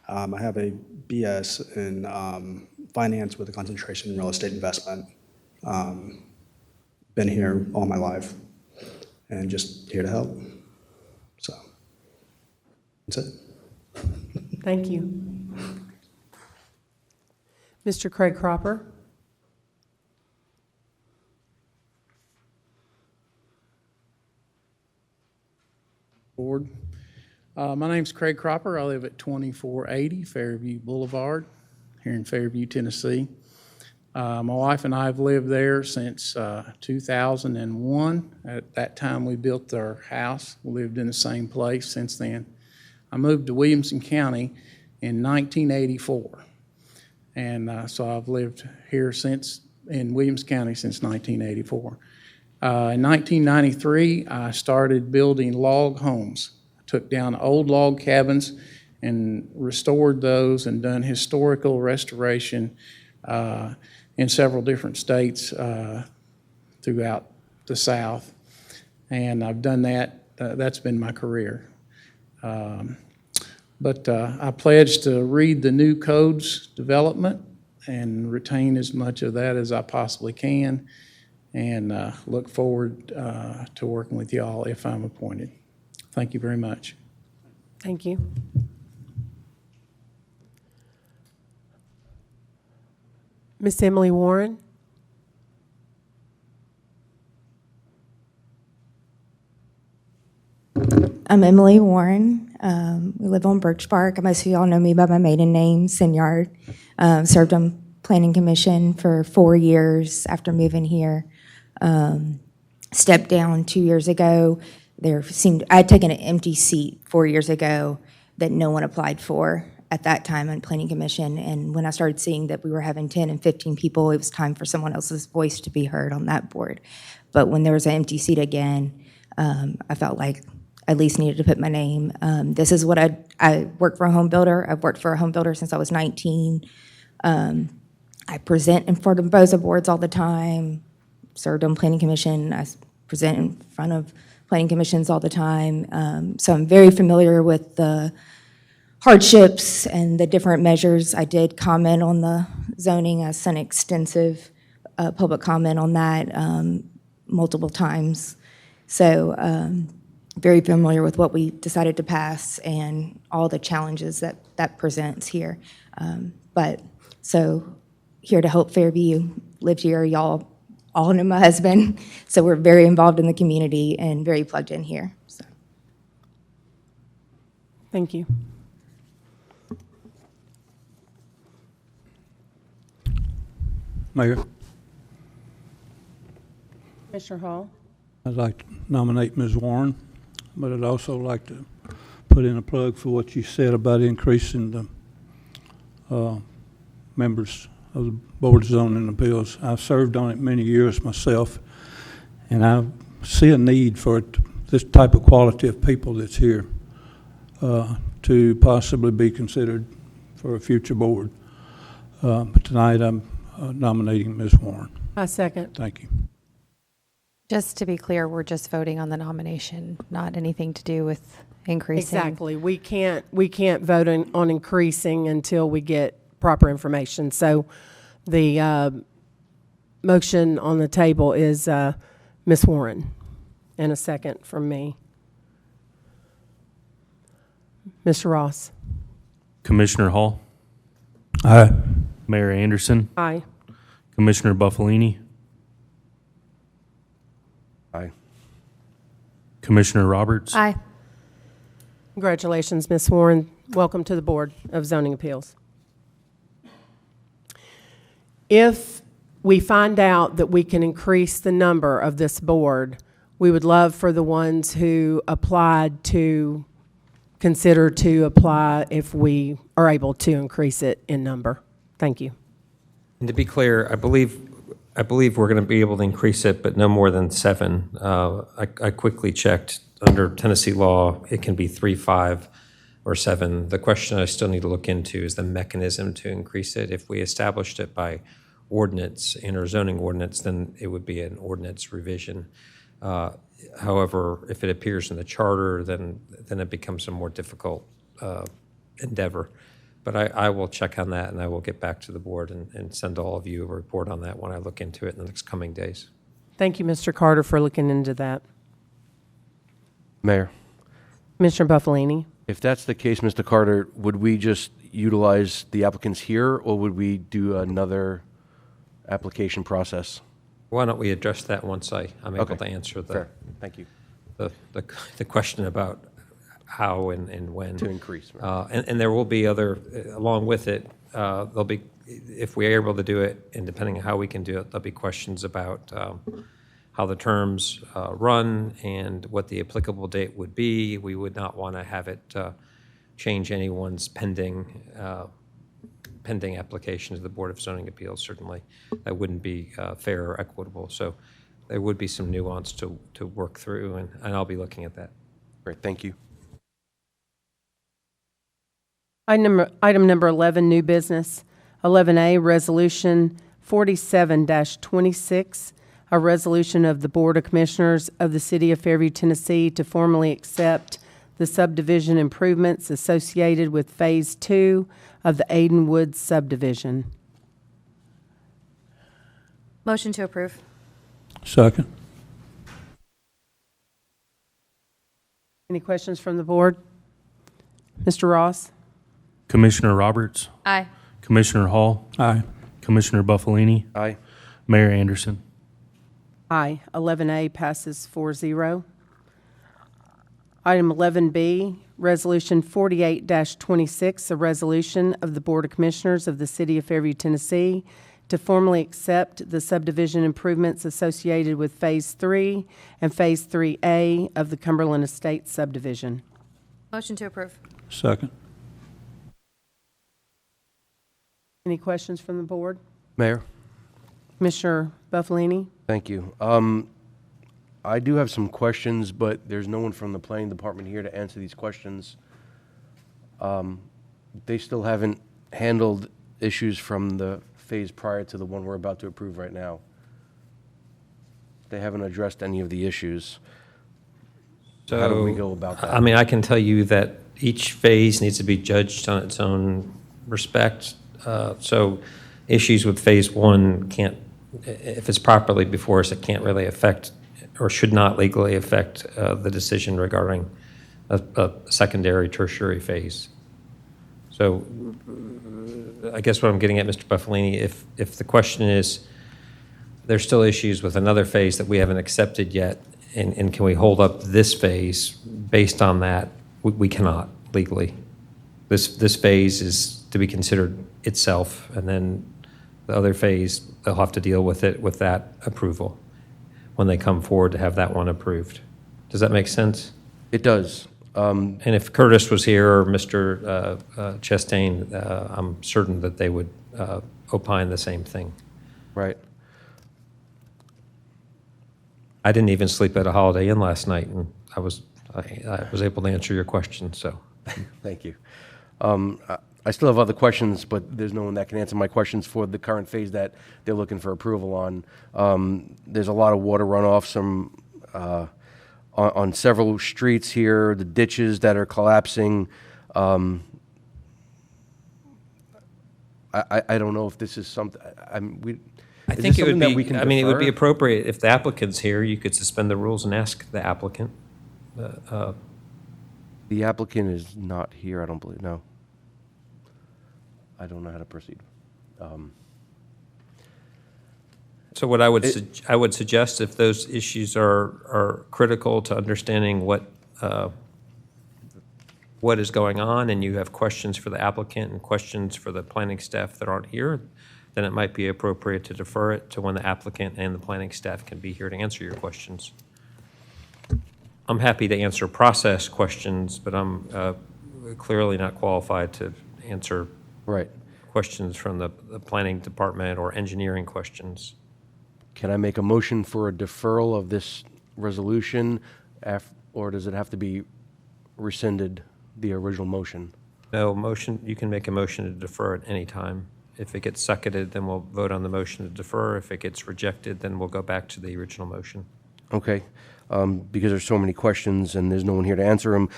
I have a BS in finance with a concentration in real estate investment. Been here all my life and just here to help. So that's it. Thank you. Mr. Craig Cropper. Board. My name's Craig Cropper. I live at 2480 Fairview Boulevard here in Fairview, Tennessee. My wife and I have lived there since 2001. At that time, we built our house. We lived in the same place since then. I moved to Williamson County in 1984. And so I've lived here in Williamson County since 1984. In 1993, I started building log homes. I took down old log cabins and restored those and done historical restoration in several different states throughout the South. And I've done that. That's been my career. But I pledge to read the new codes development and retain as much of that as I possibly can, and look forward to working with y'all if I'm appointed. Thank you very much. Thank you. Miss Emily Warren. I'm Emily Warren. We live on Birch Bark. Most of y'all know me by my maiden name, Sinyard. Served on Planning Commission for 4 years after moving here. Stepped down 2 years ago. I'd taken an empty seat 4 years ago that no one applied for at that time on Planning Commission. And when I started seeing that we were having 10 and 15 people, it was time for someone else's voice to be heard on that board. But when there was an empty seat again, I felt like I at least needed to put my name. This is what I work for a home builder. I've worked for a home builder since I was 19. I present in front of BOZA boards all the time, served on Planning Commission. I present in front of planning commissions all the time. So I'm very familiar with the hardships and the different measures. I did comment on the zoning. I sent extensive public comment on that multiple times. So very familiar with what we decided to pass and all the challenges that presents here. So here to help Fairview, lived here, y'all all know my husband, so we're very involved in the community and very plugged in here. So. Thank you. Mayor, Commissioner Hall. I'd like to nominate Ms. Warren but I'd also like to put in a plug for what you said about increasing the members of the Board of Zoning Appeals. I've served on it many years myself, and I see a need for this type of quality of people that's here to possibly be considered for a future board. But tonight I'm nominating Ms. Warren. I second. Thank you. Just to be clear, we're just voting on the nomination, not anything to do with increasing. Exactly. We can't vote on increasing until we get proper information. So the motion on the table is Ms. Warren, and a second from me. Mr. Ross? Commissioner Hall, Aye. Mayor Anderson, Aye. Commissioner Buffalini, Aye. Commissioner Roberts. Aye. Congratulations, Ms. Warren. Welcome to the Board of Zoning Appeals. If we find out that we can increase the number of this board, we would love for the ones who applied to consider to apply if we are able to increase it in number. Thank you. And to be clear, I believe we're going to be able to increase it, but no more than 7. I quickly checked. Under Tennessee law, it can be 3, 5, or 7. The question I still need to look into is the mechanism to increase it. If we established it by ordinance, in our zoning ordinance, then it would be an ordinance revision. However, if it appears in the charter, then it becomes a more difficult endeavor. But I will check on that, and I will get back to the board and send all of you a report on that when I look into it in the next coming days. Thank you, Mr. Carter, for looking into that. Mayor, Commissioner Buffalini? if that's the case, Mr. Carter, would we just utilize the applicants here, or would we do another application process? Why don't we address that once I'm able Okay. to answer Fair. Thank you. the question about how and when. To increase. And there will be other, along with it, there'll be, if we are able to do it, and depending on how we can do it, there'll be questions about how the terms run and what the applicable date would be. We would not want to have it change anyone's pending application to the Board of Zoning Appeals, certainly. That wouldn't be fair or equitable. So there would be some nuance to work through, and I'll be looking at that. Great, thank you. Item number 11, new business. 11A, Resolution 47-26, a resolution of the Board of Commissioners of the City of Fairview, Tennessee, to formally accept the subdivision improvements associated with Phase 2 of the Aiden Woods subdivision. Motion to approve. Second. Any questions from the board? Mr. Ross? Commissioner Roberts, Aye. Commissioner Hall, Aye. Commissioner Buffalini, Aye. Mayor Anderson. Aye. 11A passes 4-0. Item 11B, Resolution 48-26, a resolution of the Board of Commissioners of the City of Fairview, Tennessee, to formally accept the subdivision improvements associated with Phase 3 and Phase 3A of the Cumberland Estates subdivision. Motion to approve. Second. Any questions from the board? Mayor? Commissioner Buffalini? Thank you. I do have some questions, but there's no one from the planning department here to answer these questions. They still haven't handled issues from the phase prior to the one we're about to approve right now. They haven't addressed any of the issues. So how do we go about that? I mean, I can tell you that each phase needs to be judged on its own respect. So issues with Phase 1 can't, if it's properly before us, it can't really affect or should not legally affect the decision regarding a secondary, tertiary phase. So I guess what I'm getting at, Mr. Buffalini, if the question is, there's still issues with another phase that we haven't accepted yet, and can we hold up this phase based on that? We cannot legally. This phase is to be considered itself, and then the other phase, they'll have to deal with it with that approval when they come forward to have that one approved. Does that make sense? It does. And if Curtis was here or Mr. Chastain, I'm certain that they would opine the same thing. Right. I didn't even sleep at a Holiday Inn last night, and I was able to answer your question, so. Thank you. I still have other questions, but there's no one that can answer my questions for the current phase that they're looking for approval on. There's a lot of water runoff on several streets here, the ditches that are collapsing. I don't know if this is something, I think it would be, I mean, it would be appropriate if the applicant's here, you could suspend the rules and ask the applicant. The applicant is not here, I don't believe, no. I don't know how to proceed. So what I would suggest, if those issues are critical to understanding what is going on, and you have questions for the applicant and questions for the planning staff that aren't here, then it might be appropriate to defer it to when the applicant and the planning staff can be here to answer your questions. I'm happy to answer process questions, but I'm clearly not qualified to answer questions from the planning department or engineering questions. Can I make a motion for a deferral of this resolution, or does it have to be rescinded, the original motion? No, you can make a motion to defer at any time. If it gets seconded, then we'll vote on the motion to defer. If it gets rejected, then we'll go back to the original motion. Okay, because there's so many questions and there's no one here to answer them,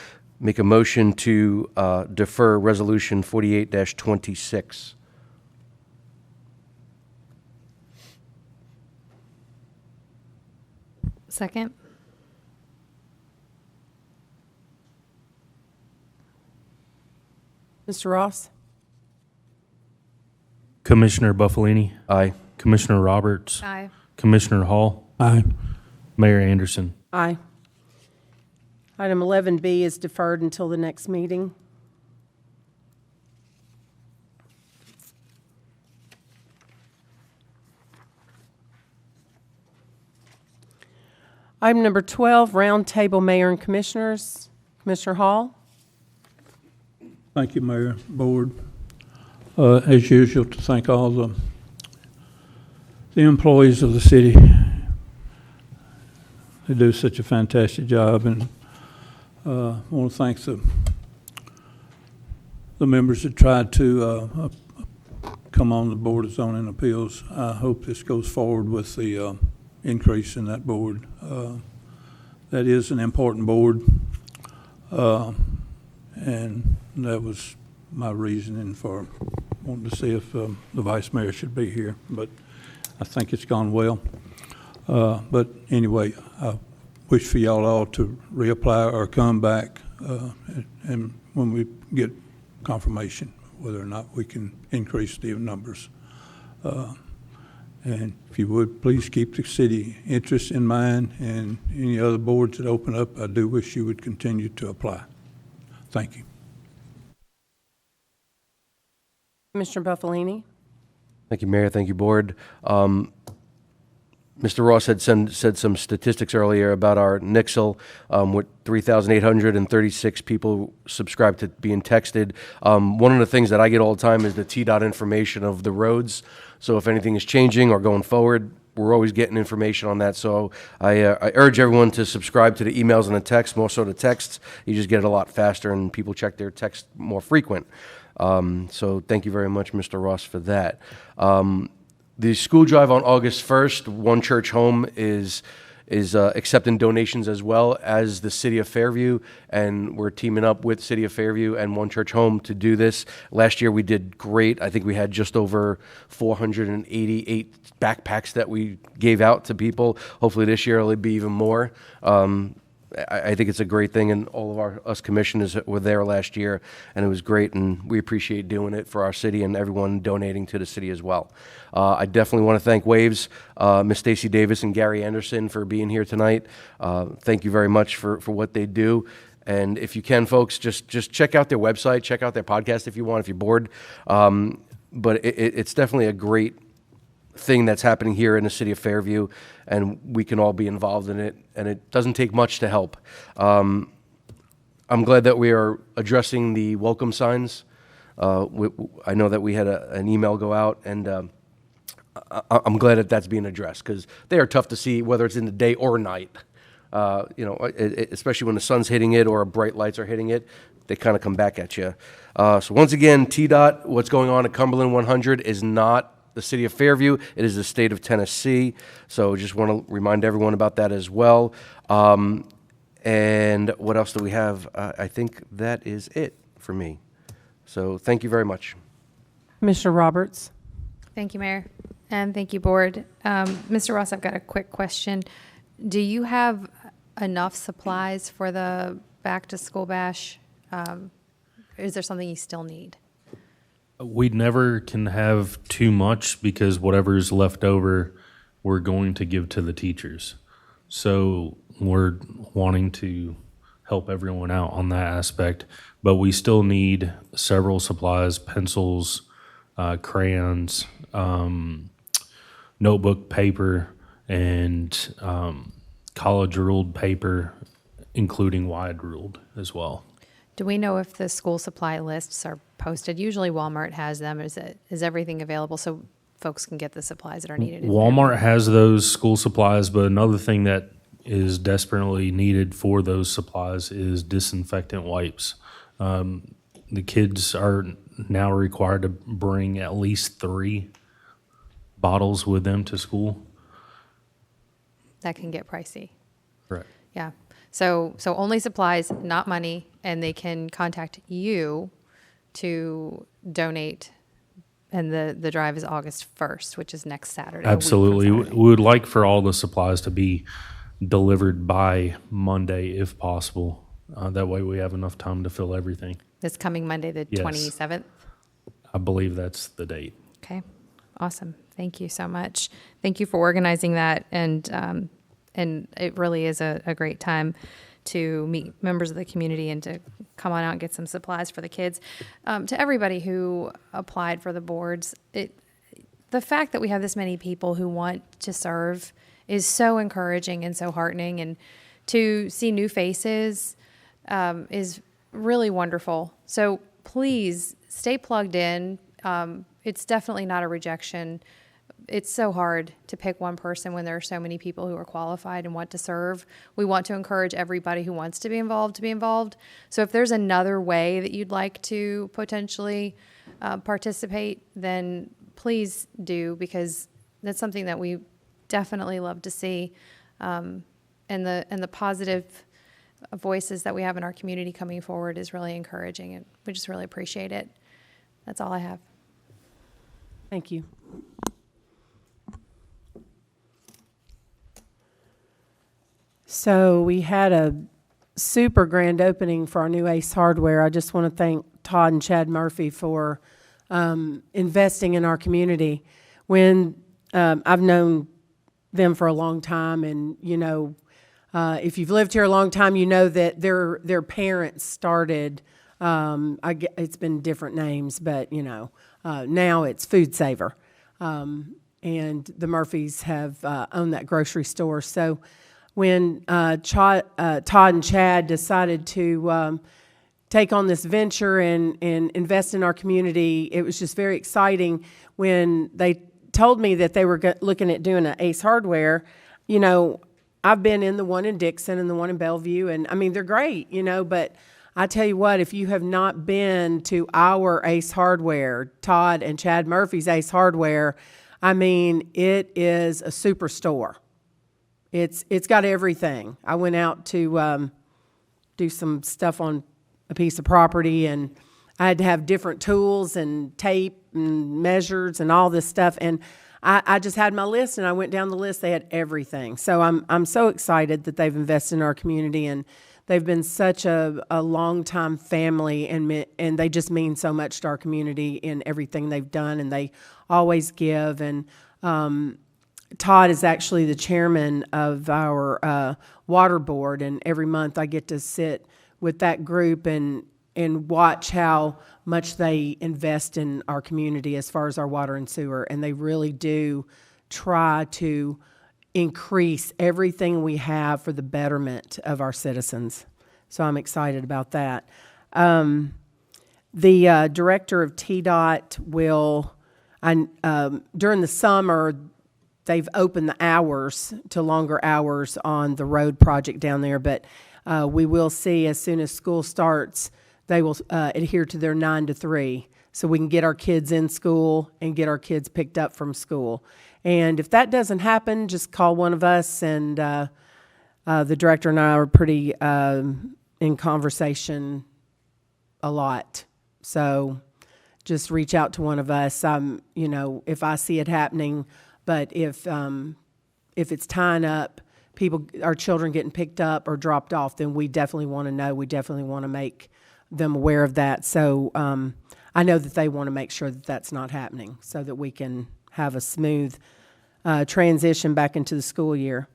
make a motion to defer Resolution 48-26. Second. Mr. Ross? Commissioner Buffalini? Aye. Commissioner Roberts? Aye. Commissioner Hall? Aye. Mayor Anderson? Aye. Item 11B is deferred until the next meeting. Item number 12, Roundtable Mayor and Commissioners. Commissioner Hall? Thank you, Mayor, Board. As usual, to thank all the employees of the city. They do such a fantastic job, and I want to thank the members that tried to come on the Board of Zoning Appeals. I hope this goes forward with the increase in that board. That is an important board, and that was my reasoning for wanting to see if the Vice Mayor should be here, but I think it's gone well. But anyway, I wish for y'all all to reapply or come back, and when we get confirmation whether or not we can increase the numbers. And if you would, please keep the city interests in mind, and any other boards that open up, I do wish you would continue to apply. Thank you. Commissioner Buffalini? Thank you, Mayor. Thank you, Board. Mr. Ross had said some statistics earlier about our Nixle, with 3,836 people subscribed to being texted. One of the things that I get all the time is the TDOT information of the roads. So if anything is changing or going forward, we're always getting information on that. So I urge everyone to subscribe to the emails and the texts, more so the texts. You just get it a lot faster, and people check their texts more frequent. So thank you very much, Mr. Ross, for that. The school drive on August 1st, One Church Home is accepting donations as well as the City of Fairview, and we're teaming up with City of Fairview and One Church Home to do this. Last year we did great. I think we had just over 488 backpacks that we gave out to people. Hopefully this year it'll be even more. I think it's a great thing, and all of us commissioners were there last year, and it was great, and we appreciate doing it for our city and everyone donating to the city as well. I definitely want to thank Waves, Ms. Stacy Davis and Gary Anderson for being here tonight. Thank you very much for what they do. And if you can, folks, just check out their website, check out their podcast if you want, if you're bored. But it's definitely a great thing that's happening here in the city of Fairview, and we can all be involved in it, and it doesn't take much to help. I'm glad that we are addressing the welcome signs. I know that we had an email go out, and I'm glad that that's being addressed, because they are tough to see, whether it's in the day or night. Especially when the sun's hitting it or bright lights are hitting it, they kind of come back at you. So once again, TDOT, what's going on at Cumberland 100 is not the city of Fairview, it is the state of Tennessee. So just want to remind everyone about that as well. And what else do we have? I think that is it for me. So thank you very much. Commissioner Roberts. Thank you, Mayor, and thank you, Board. Mr. Ross, I've got a quick question. Do you have enough supplies for the back-to-school bash? Is there something you still need? We never can have too much, because whatever's left over, we're going to give to the teachers. So we're wanting to help everyone out on that aspect, but we still need several supplies: pencils, crayons, notebook paper, and college ruled paper, including wide ruled as well. Do we know if the school supply lists are posted? Usually Walmart has them. Is everything available so folks can get the supplies that are needed? Walmart has those school supplies, but another thing that is desperately needed for those supplies is disinfectant wipes. The kids are now required to bring at least 3 bottles with them to school. That can get pricey. Correct. Yeah. So only supplies, not money, and they can contact you to donate. And the drive is August 1st, which is next Saturday. Absolutely. We would like for all the supplies to be delivered by Monday if possible. That way we have enough time to fill everything. This coming Monday, the Yes. 27th? I believe that's the date. Okay. Awesome. Thank you so much. Thank you for organizing that. And it really is a great time to meet members of the community and to come on out and get some supplies for the kids. To everybody who applied for the boards, the fact that we have this many people who want to serve is so encouraging and so heartening. And to see new faces is really wonderful. So please stay plugged in. It's definitely not a rejection. It's so hard to pick one person when there are so many people who are qualified and want to serve. We want to encourage everybody who wants to be involved. So if there's another way that you'd like to potentially participate, then please do, because that's something that we definitely love to see. And the positive voices that we have in our community coming forward is really encouraging, and we just really appreciate it. That's all I have. Thank you. So we had a super grand opening for our new Ace Hardware. I just want to thank Todd and Chad Murphy for investing in our community. When I've known them for a long time, and if you've lived here a long time, you know that their parents started. It's been different names, but now it's Food Saver, and the Murphys have owned that grocery store. So when Todd and Chad decided to take on this venture and invest in our community, it was just very exciting. When they told me that they were looking at doing an Ace Hardware, I've been in the one in Dixon and the one in Bellevue, and I mean, they're great, but I tell you what, if you have not been to our Ace Hardware, Todd and Chad Murphy's Ace Hardware, I mean, it is a superstore. It's got everything. I went out to do some stuff on a piece of property, and I had to have different tools and tape and measures and all this stuff. And I just had my list, and I went down the list. They had everything. So I'm so excited that they've invested in our community, and they've been such a long-time family, and they just mean so much to our community in everything they've done, and they always give. And Todd is actually the chairman of our water board, and every month I get to sit with that group and watch how much they invest in our community as far as our water and sewer, and they really do try to increase everything we have for the betterment of our citizens. So I'm excited about that. The director of TDOT will, during the summer, they've opened the hours to longer hours on the road project down there, but we will see as soon as school starts, they will adhere to their 9 to 3, so we can get our kids in school and get our kids picked up from school. And if that doesn't happen, just call one of us, and the director and I are pretty in conversation a lot. So just reach out to one of us, you know, if I see it happening. But if it's tying up our children getting picked up or dropped off, then we definitely want to know. We definitely want to make them aware of that. So I know that they want to make sure that that's not happening, so that we can have a smooth transition back into the school year.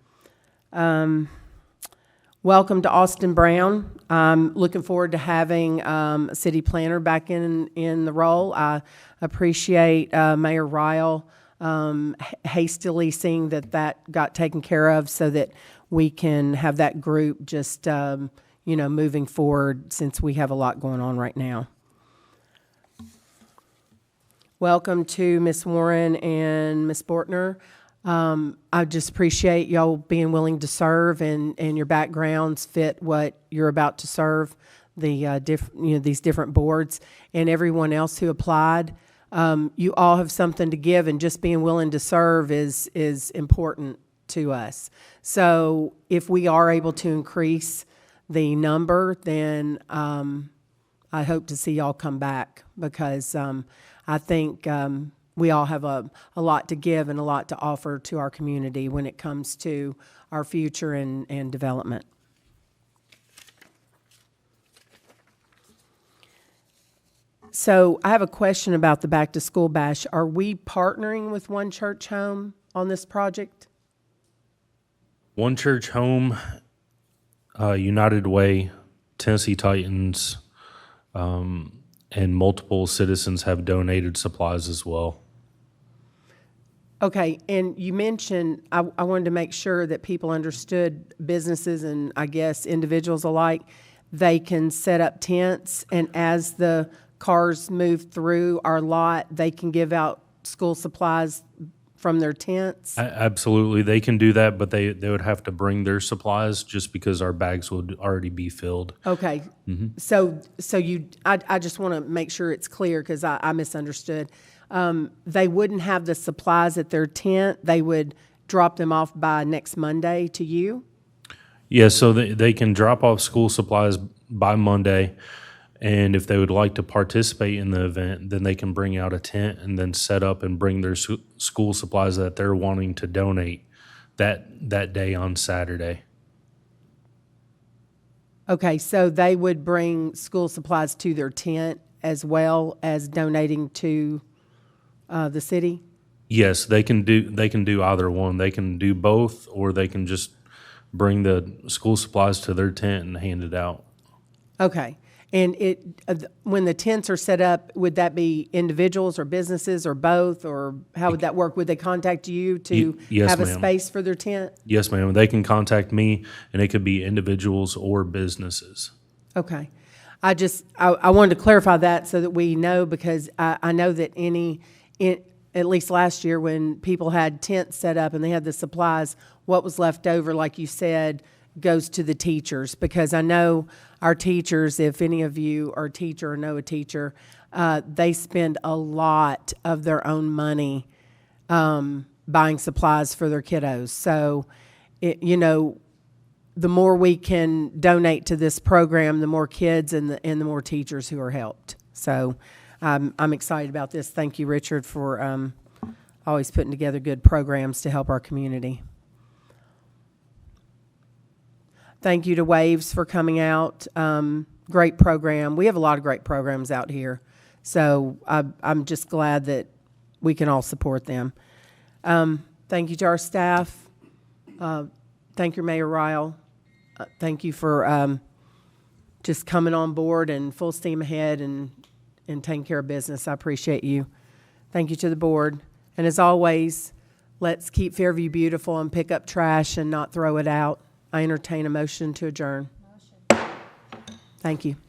Welcome to Austin Brown. I'm looking forward to having a city planner back in the role. I appreciate Mayor Ryle hastily seeing that got taken care of, so that we can have that group just, you know, moving forward, since we have a lot going on right now. Welcome to Ms. Warren and Ms. Bortner. I just appreciate y'all being willing to serve, and your backgrounds fit what you're about to serve, these different boards, and everyone else who applied. You all have something to give, and just being willing to serve is important to us. So if we are able to increase the number, then I hope to see y'all come back, because I think we all have a lot to give and a lot to offer to our community when it comes to our future and development. So I have a question about the Back to School Bash. Are we partnering with One Church Home on this project? One Church Home, United Way, Tennessee Titans, and multiple citizens have donated supplies as well. Okay, and you mentioned, I wanted to make sure that people understood, businesses and I guess individuals alike, they can set up tents, and as the cars move through our lot, they can give out school supplies from their tents? Absolutely, they can do that, but they would have to bring their supplies, just because our bags would already be filled. Okay, so I just want to make sure it's clear, because I misunderstood. They wouldn't have the supplies at their tent. They would drop them off by next Monday to you? Yeah, so they can drop off school supplies by Monday, and if they would like to participate in the event, then they can bring out a tent and then set up and bring their school supplies that they're wanting to donate that day on Saturday. Okay, so they would bring school supplies to their tent as well as donating to the city? Yes, they can do either one. They can do both, or they can just bring the school supplies to their tent and hand it out. Okay. And when the tents are set up, would that be individuals or businesses or both, or how would that work? Would they contact you to Yes, have a ma'am. space for their tent? Yes, ma'am. They can contact me, and it could be individuals or businesses. Okay. I wanted to clarify that so that we know, because I know that at least last year, when people had tents set up and they had the supplies, what was left over, like you said, goes to the teachers, because I know our teachers, if any of you are a teacher or know a teacher, they spend a lot of their own money buying supplies for their kiddos. So, the more we can donate to this program, the more kids and the more teachers who are helped. So I'm excited about this. Thank you, Richard, for always putting together good programs to help our community. Thank you to Waves for coming out. Great program. We have a lot of great programs out here. So I'm just glad that we can all support them. Thank you to our staff. Thank you, Mayor Ryle. Thank you for just coming on board and full steam ahead and taking care of business. I appreciate you. Thank you to the board. And as always, let's keep Fairview beautiful and pick up trash and not throw it out. I entertain a motion to adjourn. Thank you.